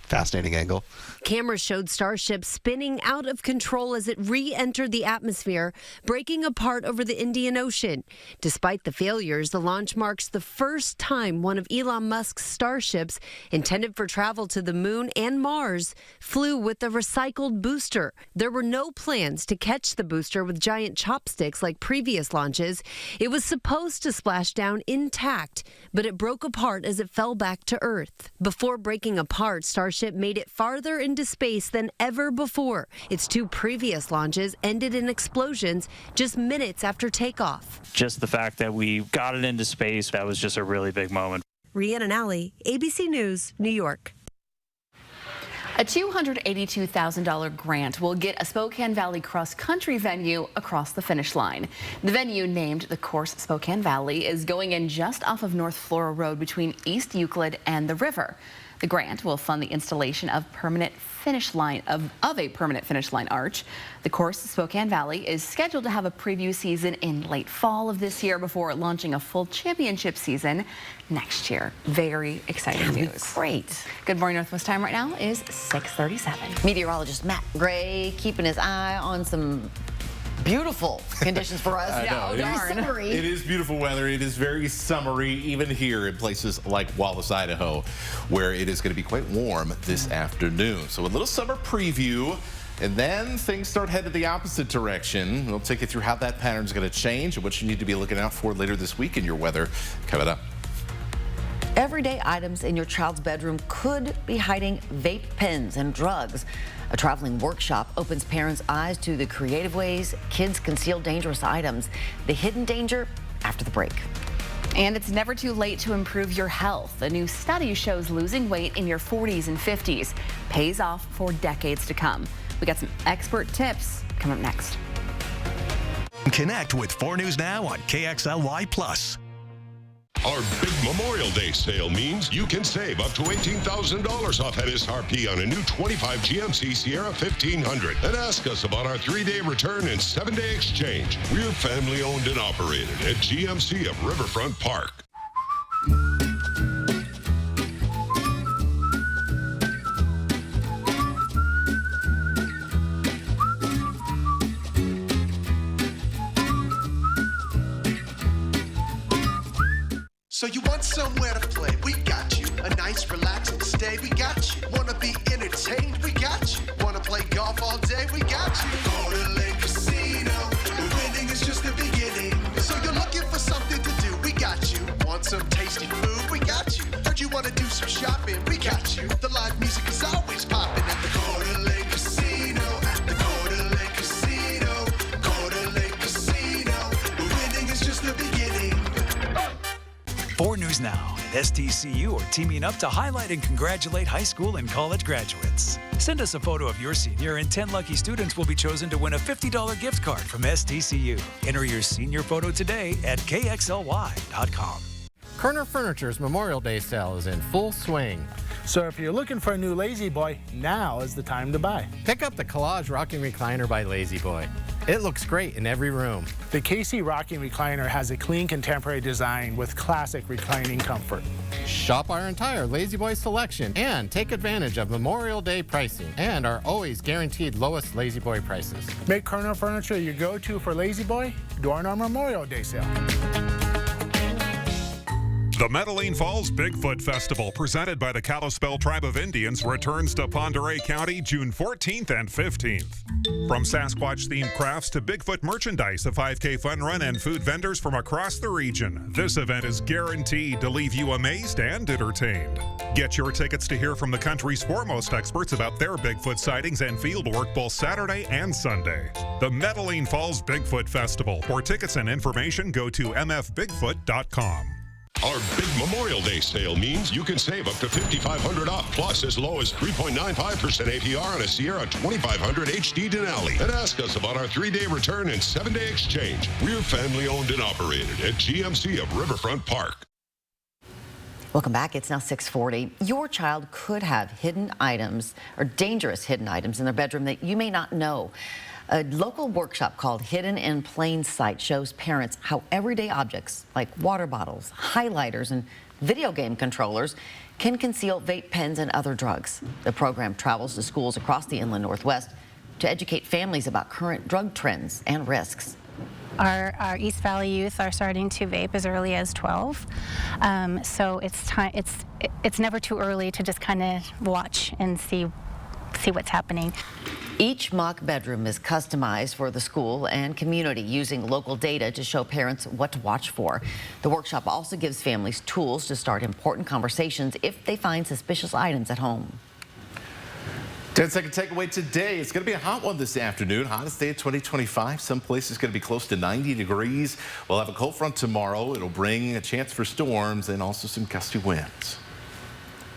fascinating angle. Cameras showed Starship spinning out of control as it re-entered the atmosphere, breaking apart over the Indian Ocean. Despite the failures, the launch marks the first time one of Elon Musk's Starships, intended for travel to the moon and Mars, flew with a recycled booster. There were no plans to catch the booster with giant chopsticks like previous launches. It was supposed to splash down intact, but it broke apart as it fell back to Earth. Before breaking apart, Starship made it farther into space than ever before. Its 2 previous launches ended in explosions just minutes after takeoff. Just the fact that we got it into space, that was just a really big moment. Rhiannon Alley, ABC News, New York. A $282,000 grant will get a Spokane Valley cross-country venue across the finish line. The venue, named the Course Spokane Valley, is going in just off of North Flora Road between East Euclid and the river. The grant will fund the installation of a permanent finish line arch. The Course Spokane Valley is scheduled to have a preview season in late fall of this year before launching a full championship season next year. Very exciting news. Great. Good morning, Northwest time right now is 6:37. Meteorologist Matt Gray keeping his eye on some beautiful conditions for us. It is beautiful weather. It is very summery, even here in places like Wallace, Idaho, where it is going to be quite warm this afternoon. So a little summer preview, and then things start headed the opposite direction. We'll take you through how that pattern is going to change and what you need to be looking out for later this week in your weather. Coming up. Everyday items in your child's bedroom could be hiding vape pens and drugs. A traveling workshop opens parents' eyes to the creative ways kids conceal dangerous items. The hidden danger after the break. And it's never too late to improve your health. A new study shows losing weight in your 40s and 50s pays off for decades to come. We got some expert tips coming up next. Connect with 4 News Now on KXLY+. Our big Memorial Day sale means you can save up to $18,000 off at MSRP on a new 25 GMC Sierra 1500. And ask us about our 3-day return and 7-day exchange. We're family owned and operated at GMC of Riverfront Park. So you want somewhere to play? We got you. A nice, relaxing stay? We got you. Wanna be entertained? We got you. Wanna play golf all day? We got you. Go to Lake Casino. The winning is just the beginning. So you're looking for something to do? We got you. Want some tasty food? We got you. Heard you wanna do some shopping? We got you. The live music is always popping at the Go to Lake Casino. At the Go to Lake Casino. Go to Lake Casino. The winning is just the beginning. 4 News Now STCU or teaming up to highlight and congratulate high school and college graduates. Send us a photo of your senior and 10 lucky students will be chosen to win a $50 gift card from STCU. Enter your senior photo today at kxly.com. Kerner Furniture's Memorial Day sale is in full swing. So if you're looking for a new Lazy Boy, now is the time to buy. Pick up the Collage Rocking Recliner by Lazy Boy. It looks great in every room. The KC Rocking Recliner has a clean contemporary design with classic reclining comfort. Shop our entire Lazy Boy selection and take advantage of Memorial Day pricing and our always guaranteed lowest Lazy Boy prices. Make Kerner Furniture your go-to for Lazy Boy during our Memorial Day sale. The Medellin Falls Bigfoot Festival, presented by the Kalispel Tribe of Indians, returns to Pend Oreille County June 14th and 15th. From Sasquatch-themed crafts to Bigfoot merchandise, a 5K fun run, and food vendors from across the region, this event is guaranteed to leave you amazed and entertained. Get your tickets to hear from the country's foremost experts about their Bigfoot sightings and fieldwork both Saturday and Sunday. The Medellin Falls Bigfoot Festival. For tickets and information, go to mfbigfoot.com. Our big Memorial Day sale means you can save up to $5,500 off, plus as low as 3.95% APR on a Sierra 2500 HD Denali. And ask us about our 3-day return and 7-day exchange. We're family owned and operated at GMC of Riverfront Park. Welcome back. It's now 6:40. Your child could have hidden items or dangerous hidden items in their bedroom that you may not know. A local workshop called Hidden in Plain Sight shows parents how everyday objects like water bottles, highlighters, and video game controllers can conceal vape pens and other drugs. The program travels to schools across the Inland Northwest to educate families about current drug trends and risks. Our East Valley youth are starting to vape as early as 12, so it's never too early to just kind of watch and see what's happening. Each mock bedroom is customized for the school and community using local data to show parents what to watch for. The workshop also gives families tools to start important conversations if they find suspicious items at home. 10-second takeaway today. It's going to be a hot one this afternoon. Hottest day of 2025. Some places going to be close to 90 degrees. We'll have a cold front tomorrow. It'll bring a chance for storms and also some gusty winds.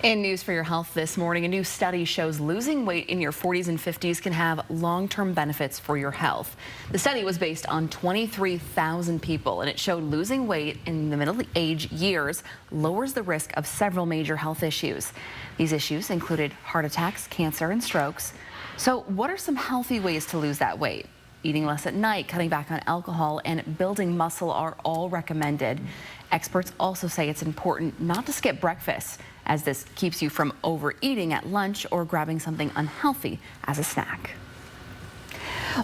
In news for your health this morning, a new study shows losing weight in your 40s and 50s can have long-term benefits for your health. The study was based on 23,000 people, and it showed losing weight in the middle-age years lowers the risk of several major health issues. These issues included heart attacks, cancer, and strokes. So what are some healthy ways to lose that weight? Eating less at night, cutting back on alcohol, and building muscle are all recommended. Experts also say it's important not to skip breakfast, as this keeps you from overeating at lunch or grabbing something unhealthy as a snack.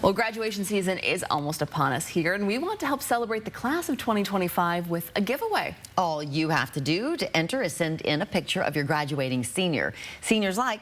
Well, graduation season is almost upon us here, and we want to help celebrate the class of 2025 with a giveaway. All you have to do to enter is send in a picture of your graduating senior. Seniors like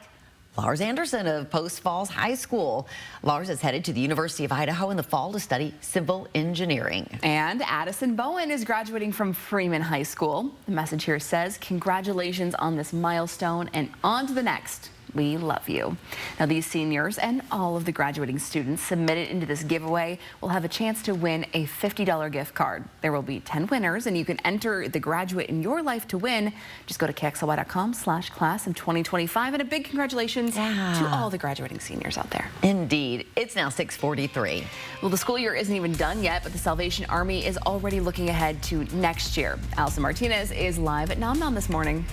Lars Anderson of Post Falls High School. Lars is headed to the University of Idaho in the fall to study civil engineering. And Addison Bowen is graduating from Freeman High School. The message here says, congratulations on this milestone and on to the next. We love you. Now, these seniors and all of the graduating students submitted into this giveaway will have a chance to win a $50 gift card. There will be 10 winners, and you can enter the graduate in your life to win. Just go to KXLY.com/class of 2025, and a big congratulations to all the graduating seniors out there. Indeed. It's now 6:43. Well, the school year isn't even done yet, but the Salvation Army is already looking ahead to next year. Allison Martinez is live at Nom Nom this morning.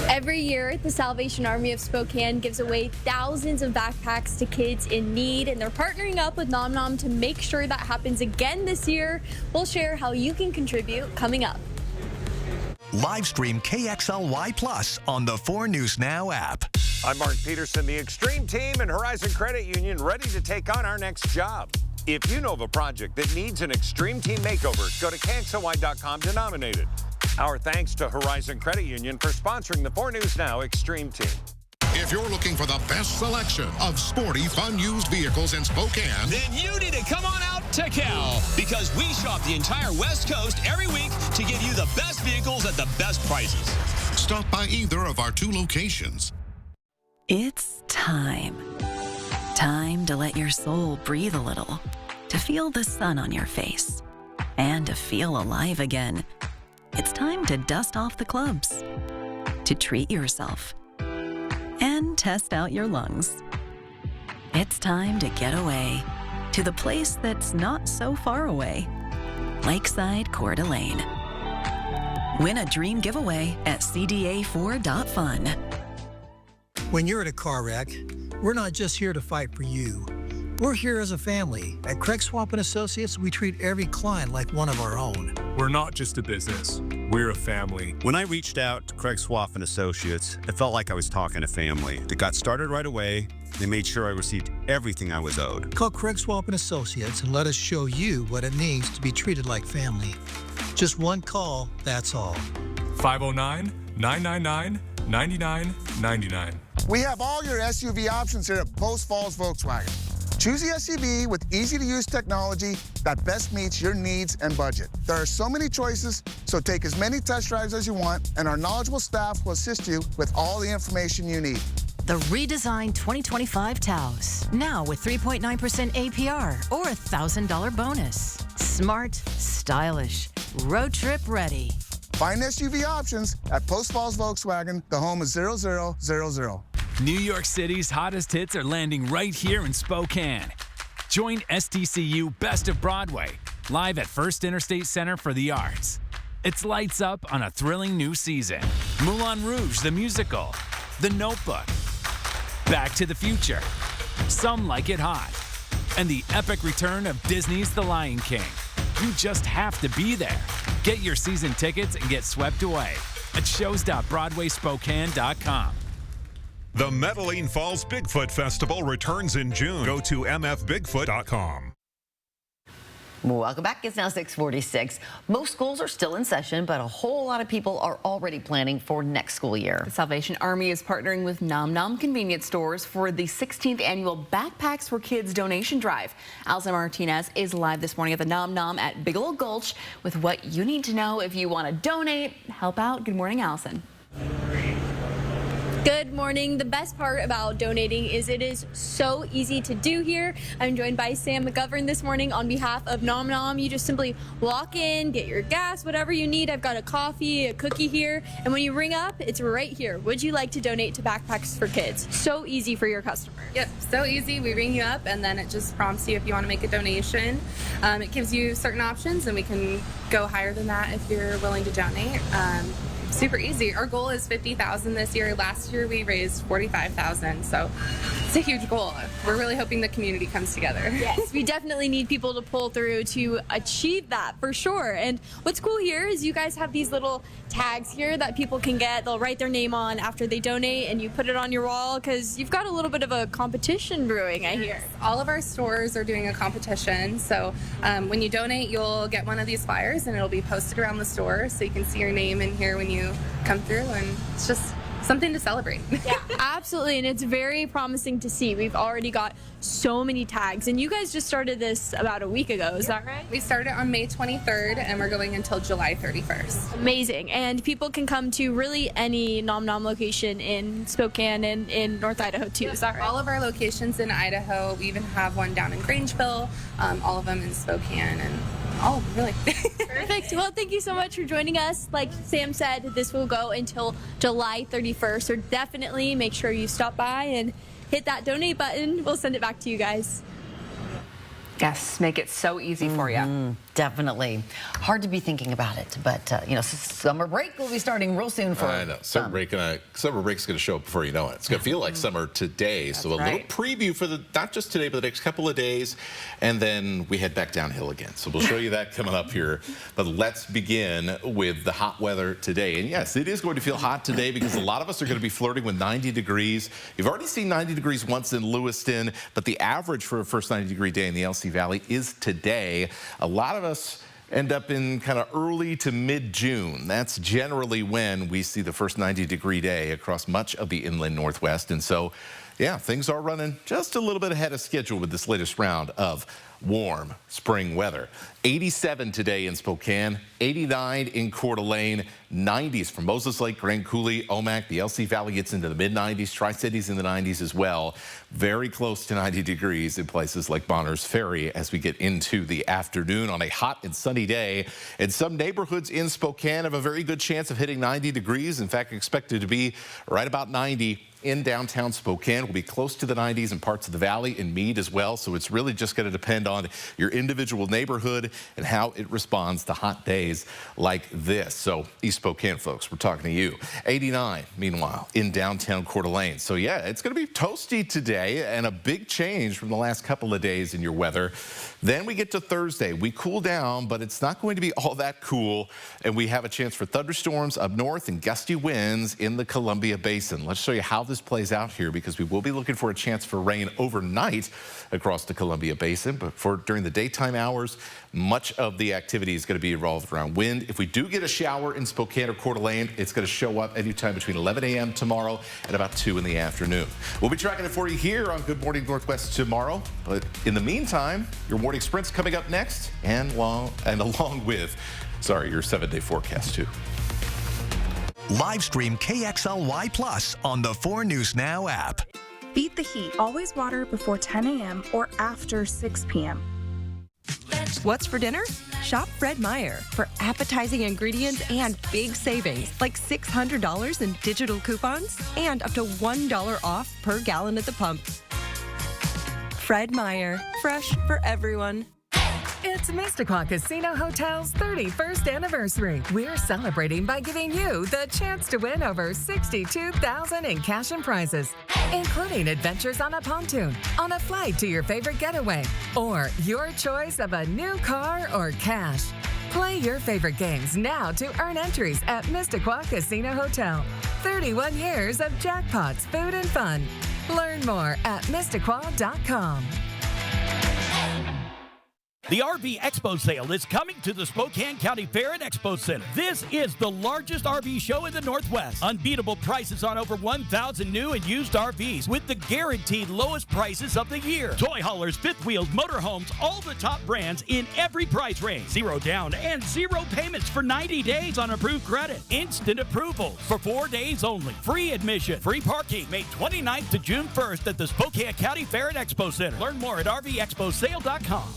Every year, the Salvation Army of Spokane gives away thousands of backpacks to kids in need, and they're partnering up with Nom Nom to make sure that happens again this year. We'll share how you can contribute coming up. Live stream KXLY Plus on the 4 News Now app. I'm Mark Peterson, the Extreme Team and Horizon Credit Union, ready to take on our next job. If you know of a project that needs an Extreme Team makeover, go to KXLY.com to nominate it. Our thanks to Horizon Credit Union for sponsoring the 4 News Now Extreme Team. If you're looking for the best selection of sporty, fun used vehicles in Spokane, then you need to come on out to Cal, because we shop the entire West Coast every week to give you the best vehicles at the best prices. Stop by either of our 2 locations. It's time. Time to let your soul breathe a little, to feel the sun on your face, and to feel alive again. it's time to dust off the clubs, to treat yourself, and test out your lungs. It's time to get away to the place that's not so far away, Lakeside Coeur d'Alene. Win a dream giveaway at cda4.fun. When you're in a car wreck, we're not just here to fight for you. We're here as a family. At Craig Swap & Associates, we treat every client like one of our own. We're not just a business. We're a family. When I reached out to Craig Swap & Associates, it felt like I was talking to family. They got started right away. They made sure I received everything I was owed. Call Craig Swap & Associates and let us show you what it means to be treated like family. Just one call, that's all. 509-999-9999. We have all your SUV options here at Post Falls Volkswagen. Choose the SUV with easy-to-use technology that best meets your needs and budget. There are so many choices, so take as many test drives as you want, and our knowledgeable staff will assist you with all the information you need. The redesigned 2025 Taos, now with 3.9% APR or a $1,000 bonus. Smart, stylish, road trip ready. Find SUV options at Post Falls Volkswagen, the home of 0000. New York City's hottest hits are landing right here in Spokane. Join STCU Best of Broadway, live at First Interstate Center for the Arts. It's lights up on a thrilling new season. Moulin Rouge, the musical, The Notebook, Back to the Future, Some Like It Hot, and the epic return of Disney's The Lion King. You just have to be there. Get your season tickets and get swept away at shows.broadwayspokane.com. The Medellin Falls Bigfoot Festival returns in June. Go to mfbigfoot.com. Welcome back. It's now 6:46. Most schools are still in session, but a whole lot of people are already planning for next school year. The Salvation Army is partnering with Nom Nom convenience stores for the 16th annual Backpacks for Kids donation drive. Allison Martinez is live this morning at the Nom Nom at Bigelow Gulch with what you need to know if you want to donate, help out. Good morning, Allison. Good morning. The best part about donating is it is so easy to do here. I'm joined by Sam McGovern this morning on behalf of Nom Nom. You just simply walk in, get your gas, whatever you need. I've got a coffee, a cookie here, and when you ring up, it's right here. Would you like to donate to Backpacks for Kids? So easy for your customer. Yep, so easy. We ring you up and then it just prompts you if you want to make a donation. It gives you certain options and we can go higher than that if you're willing to donate. Super easy. Our goal is $50,000 this year. Last year we raised $45,000, so it's a huge goal. We're really hoping the community comes together. Yes, we definitely need people to pull through to achieve that for sure. And what's cool here is you guys have these little tags here that people can get. They'll write their name on after they donate, and you put it on your wall because you've got a little bit of a competition brewing, I hear. All of our stores are doing a competition, so when you donate, you'll get one of these flyers, and it'll be posted around the store so you can see your name in here when you come through, and it's just something to celebrate. Yeah, absolutely, and it's very promising to see. We've already got so many tags, and you guys just started this about a week ago, is that right? We started on May 23rd, and we're going until July 31st. Amazing, and people can come to really any Nom Nom location in Spokane and in North Idaho too, is that right? All of our locations in Idaho. We even have one down in Grangeville, all of them in Spokane, and all of them, really. Perfect. Well, thank you so much for joining us. Like Sam said, this will go until July 31st, so definitely make sure you stop by and hit that donate button. We'll send it back to you guys. Yes, make it so easy for you. Definitely. Hard to be thinking about it, but you know, summer break will be starting real soon for I know. Summer break's going to show up before you know it. It's going to feel like summer today. So a little preview for not just today, but the next couple of days, and then we head back downhill again. So we'll show you that coming up here. But let's begin with the hot weather today. And yes, it is going to feel hot today because a lot of us are going to be flirting with 90 degrees. You've already seen 90 degrees once in Lewiston, but the average for a first 90-degree day in the LC Valley is today. A lot of us end up in kind of early to mid-June. That's generally when we see the first 90-degree day across much of the inland Northwest. And so, yeah, things are running just a little bit ahead of schedule with this latest round of warm spring weather. 87 today in Spokane, 89 in Coeur d'Alene, 90s from Moses Lake, Grand Coulee, Omak. The LC Valley gets into the mid-90s. Tri-Cities in the 90s as well. Very close to 90 degrees in places like Bonners Ferry as we get into the afternoon on a hot and sunny day. And some neighborhoods in Spokane have a very good chance of hitting 90 degrees. In fact, expected to be right about 90 in downtown Spokane. Will be close to the 90s in parts of the valley and Meade as well. So it's really just going to depend on your individual neighborhood and how it responds to hot days like this. So East Spokane folks, we're talking to you. 89, meanwhile, in downtown Coeur d'Alene. So yeah, it's going to be toasty today and a big change from the last couple of days in your weather. Then we get to Thursday. We cool down, but it's not going to be all that cool. And we have a chance for thunderstorms up north and gusty winds in the Columbia Basin. Let's show you how this plays out here, because we will be looking for a chance for rain overnight across the Columbia Basin. But for during the daytime hours, much of the activity is going to be revolved around wind. If we do get a shower in Spokane or Coeur d'Alene, it's going to show up anytime between 11 a.m. tomorrow and about 2 in the afternoon. We'll be tracking it for you here on Good Morning Northwest tomorrow. But in the meantime, your morning sprints coming up next, and along with, your 7-day forecast too. Live stream KXLY Plus on the 4 News Now app. Beat the heat. Always water before 10 a.m. or after 6 p.m. What's for dinner? Shop Fred Meyer for appetizing ingredients and big savings, like $600 in digital coupons and up to $1 off per gallon at the pump. Fred Meyer, fresh for everyone. It's Mississauga Casino Hotel's 31st anniversary. We're celebrating by giving you the chance to win over $62,000 in cash and prizes, including adventures on a pontoon, on a flight to your favorite getaway, or your choice of a new car or cash. Play your favorite games now to earn entries at Mississauga Casino Hotel. 31 years of jackpots, food, and fun. Learn more at Mississauga.com. The RV Expo Sale is coming to the Spokane County Fair and Expo Center. This is the largest RV show in the Northwest. Unbeatable prices on over 1,000 new and used RVs with the guaranteed lowest prices of the year. Toy haulers, fifth wheels, motorhomes, all the top brands in every price range. 0 down and 0 payments for 90 days on approved credit. Instant approval for 4 days only. Free admission, free parking, May 29th to June 1st at the Spokane County Fair and Expo Center. Learn more at RVExpoSale.com.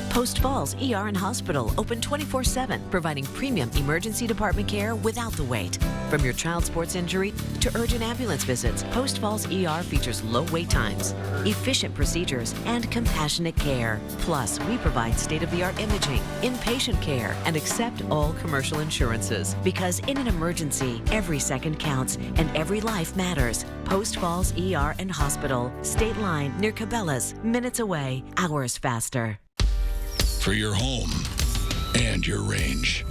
Post Falls ER and Hospital, open 24/7, providing premium emergency department care without the wait. From your child sports injury to urgent ambulance visits, Post Falls ER features low wait times, efficient procedures, and compassionate care. Plus, we provide state-of-the-art imaging, inpatient care, and accept all commercial insurances. Because in an emergency, every second counts and every life matters. Post Falls ER and Hospital, State Line near Cabela's, minutes away, hours faster. For your home and your range,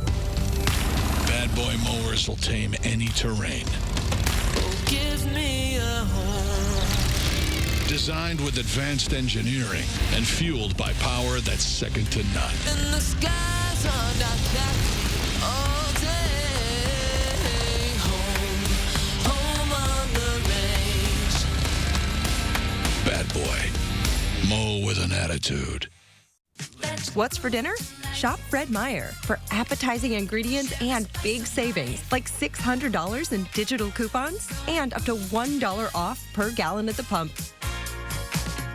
Bad Boy Mowers will tame any terrain. Give me a home. Designed with advanced engineering and fueled by power that's second to none. And the skies are not black all day. Home on the range. Bad Boy. Mow with an attitude. What's for dinner? Shop Fred Meyer for appetizing ingredients and big savings, like $600 in digital coupons and up to $1 off per gallon at the pump.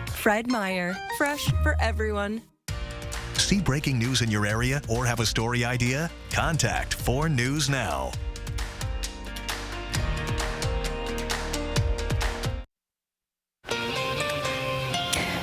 Fred Meyer, fresh for everyone. See breaking news in your area or have a story idea? Contact 4 News Now.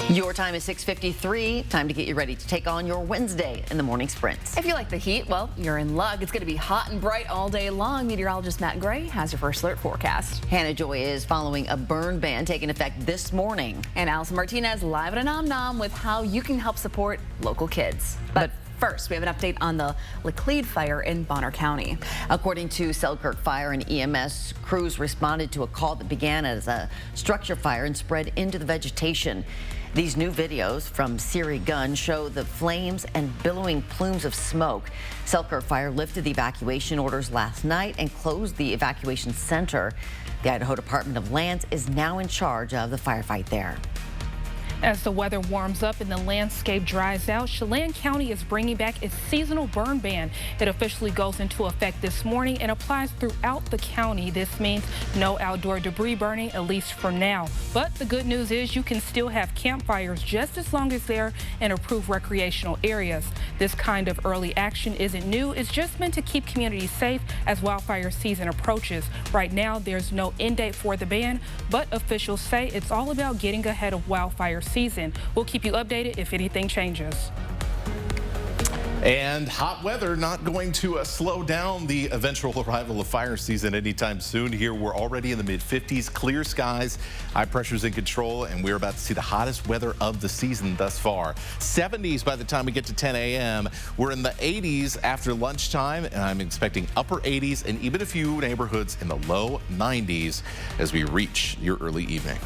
Your time is 6:53. Time to get you ready to take on your Wednesday in the morning sprints. If you like the heat, well, you're in luck. It's going to be hot and bright all day long. Meteorologist Matt Gray has your first alert forecast. Hannah Joy is following a burn ban taking effect this morning. And Allison Martinez live at a Nom Nom with how you can help support local kids. But first, we have an update on the Laclede fire in Bonner County. According to Selkirk Fire and EMS, crews responded to a call that began as a structure fire and spread into the vegetation. These new videos from Siri Gun show the flames and billowing plumes of smoke. Selkirk Fire lifted the evacuation orders last night and closed the evacuation center. The Idaho Department of Lands is now in charge of the firefight there. As the weather warms up and the landscape dries out, Chelan County is bringing back its seasonal burn ban. It officially goes into effect this morning and applies throughout the county. This means no outdoor debris burning, at least for now. But the good news is you can still have campfires just as long as they're in approved recreational areas. This kind of early action isn't new. It's just meant to keep communities safe as wildfire season approaches. Right now, there's no end date for the ban, but officials say it's all about getting ahead of wildfire season. We'll keep you updated if anything changes. And hot weather not going to slow down the eventual arrival of fire season anytime soon. Here we're already in the mid-50s, clear skies, high pressure's in control, and we're about to see the hottest weather of the season thus far. 70s by the time we get to 10 a.m. We're in the 80s after lunchtime, and I'm expecting upper 80s and even a few neighborhoods in the low 90s as we reach your early evening.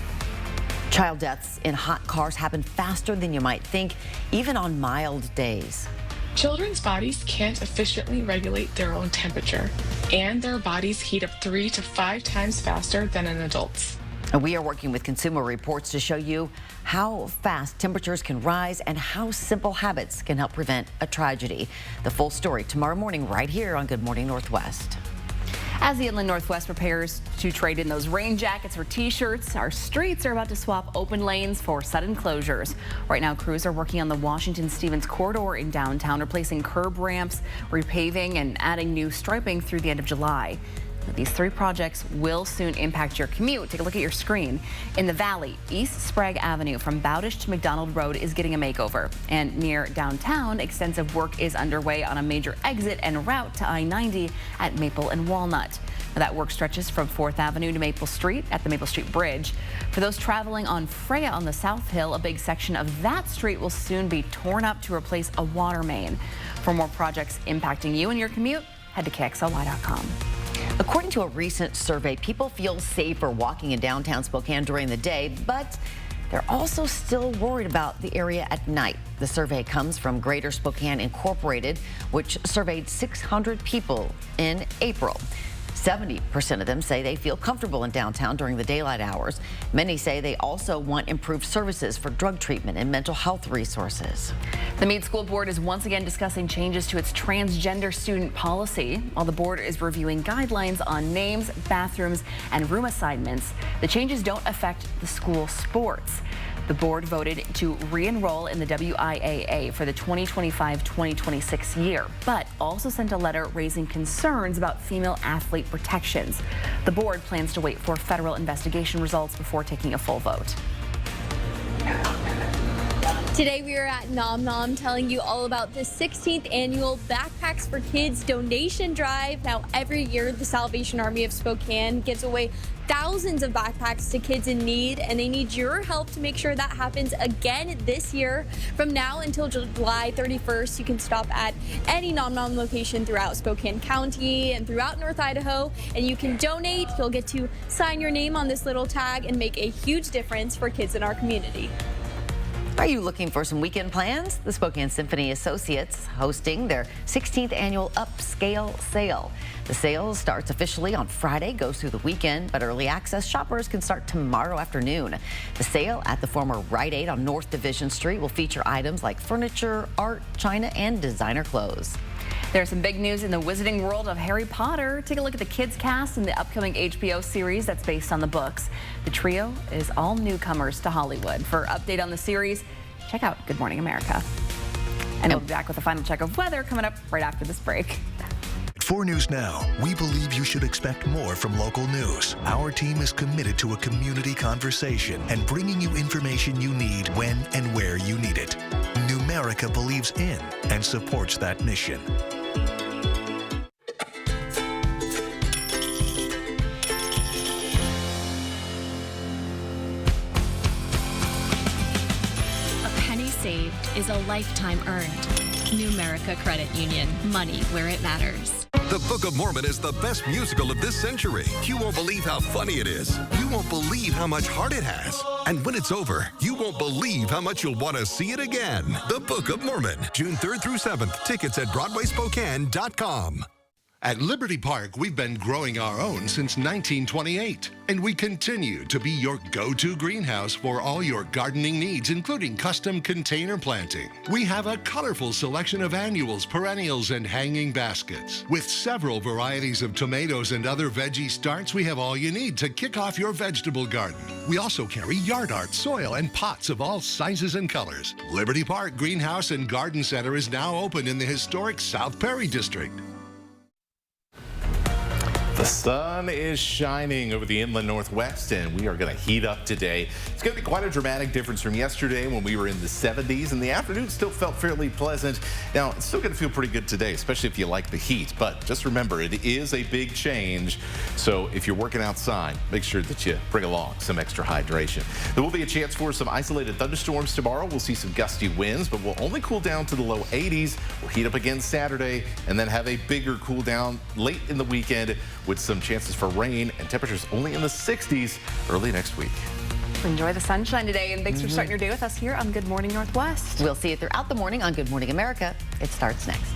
Child deaths in hot cars happen faster than you might think, even on mild days. Children's bodies can't efficiently regulate their own temperature, and their bodies heat up 3 to 5 times faster than an adult's. And we are working with Consumer Reports to show you how fast temperatures can rise and how simple habits can help prevent a tragedy. The full story tomorrow morning right here on Good Morning Northwest. As the Inland Northwest prepares to trade in those rain jackets for t-shirts, our streets are about to swap open lanes for sudden closures. Right now, crews are working on the Washington-Stevens corridor in downtown, replacing curb ramps, repaving, and adding new striping through the end of July. These 3 projects will soon impact your commute. Take a look at your screen. In the Valley, East Sprague Avenue from Bowdish to McDonald Road is getting a makeover. And near downtown, extensive work is underway on a major exit and route to I-90 at Maple and Walnut. Now, that work stretches from 4th Avenue to Maple Street at the Maple Street Bridge. For those traveling on Freya on the South Hill, a big section of that street will soon be torn up to replace a water main. For more projects impacting you and your commute, head to KXLY.com. According to a recent survey, people feel safer walking in downtown Spokane during the day, but they're also still worried about the area at night. The survey comes from Greater Spokane Incorporated, which surveyed 600 people in April. 70% of them say they feel comfortable in downtown during the daylight hours. Many say they also want improved services for drug treatment and mental health resources. The Meade School Board is once again discussing changes to its transgender student policy. While the board is reviewing guidelines on names, bathrooms, and room assignments, the changes don't affect the school sports. The board voted to re-enroll in the WIAA for the 2025-2026 year, but also sent a letter raising concerns about female athlete protections. The board plans to wait for federal investigation results before taking a full vote. Today we are at Nom Nom telling you all about the 16th annual Backpacks for Kids donation drive. Now every year the Salvation Army of Spokane gives away thousands of backpacks to kids in need, and they need your help to make sure that happens again this year. From now until July 31st, you can stop at any Nom Nom location throughout Spokane County and throughout North Idaho, and you can donate. You'll get to sign your name on this little tag and make a huge difference for kids in our community. Are you looking for some weekend plans? The Spokane Symphony Associates hosting their 16th annual Upscale Sale. The sale starts officially on Friday, goes through the weekend, but early access shoppers can start tomorrow afternoon. The sale at the former Rite Aid on North Division Street will feature items like furniture, art, china, and designer clothes. There's some big news in the wizarding world of Harry Potter. Take a look at the kids cast in the upcoming HBO series that's based on the books. The trio is all newcomers to Hollywood. For update on the series, check out Good Morning America. And we'll be back with a final check of weather coming up right after this break. At 4 News Now, we believe you should expect more from local news. Our team is committed to a community conversation and bringing you information you need when and where you need it. Numerica believes in and supports that mission. Saved is a lifetime earned. Numerica Credit Union. Money where it matters. The Book of Mormon is the best musical of this century. You won't believe how funny it is. You won't believe how much heart it has. And when it's over, you won't believe how much you'll want to see it again. The Book of Mormon, June 3rd through 7th. Tickets at BroadwaySpokane.com. At Liberty Park, we've been growing our own since 1928, and we continue to be your go-to greenhouse for all your gardening needs, including custom container planting. We have a colorful selection of annuals, perennials, and hanging baskets. With several varieties of tomatoes and other veggie starts, we have all you need to kick off your vegetable garden. We also carry yard art, soil, and pots of all sizes and colors. Liberty Park Greenhouse and Garden Center is now open in the historic South Perry District. The sun is shining over the inland Northwest, and we are going to heat up today. It's going to be quite a dramatic difference from yesterday when we were in the 70s, and the afternoon still felt fairly pleasant. Now, it's still going to feel pretty good today, especially if you like the heat. But just remember, it is a big change. So if you're working outside, make sure that you bring along some extra hydration. There will be a chance for some isolated thunderstorms tomorrow. We'll see some gusty winds, but we'll only cool down to the low 80s. We'll heat up again Saturday, and then have a bigger cool down late in the weekend with some chances for rain and temperatures only in the 60s early next week. Enjoy the sunshine today, and thanks for starting your day with us here on Good Morning Northwest. We'll see you throughout the morning on Good Morning America. It starts next.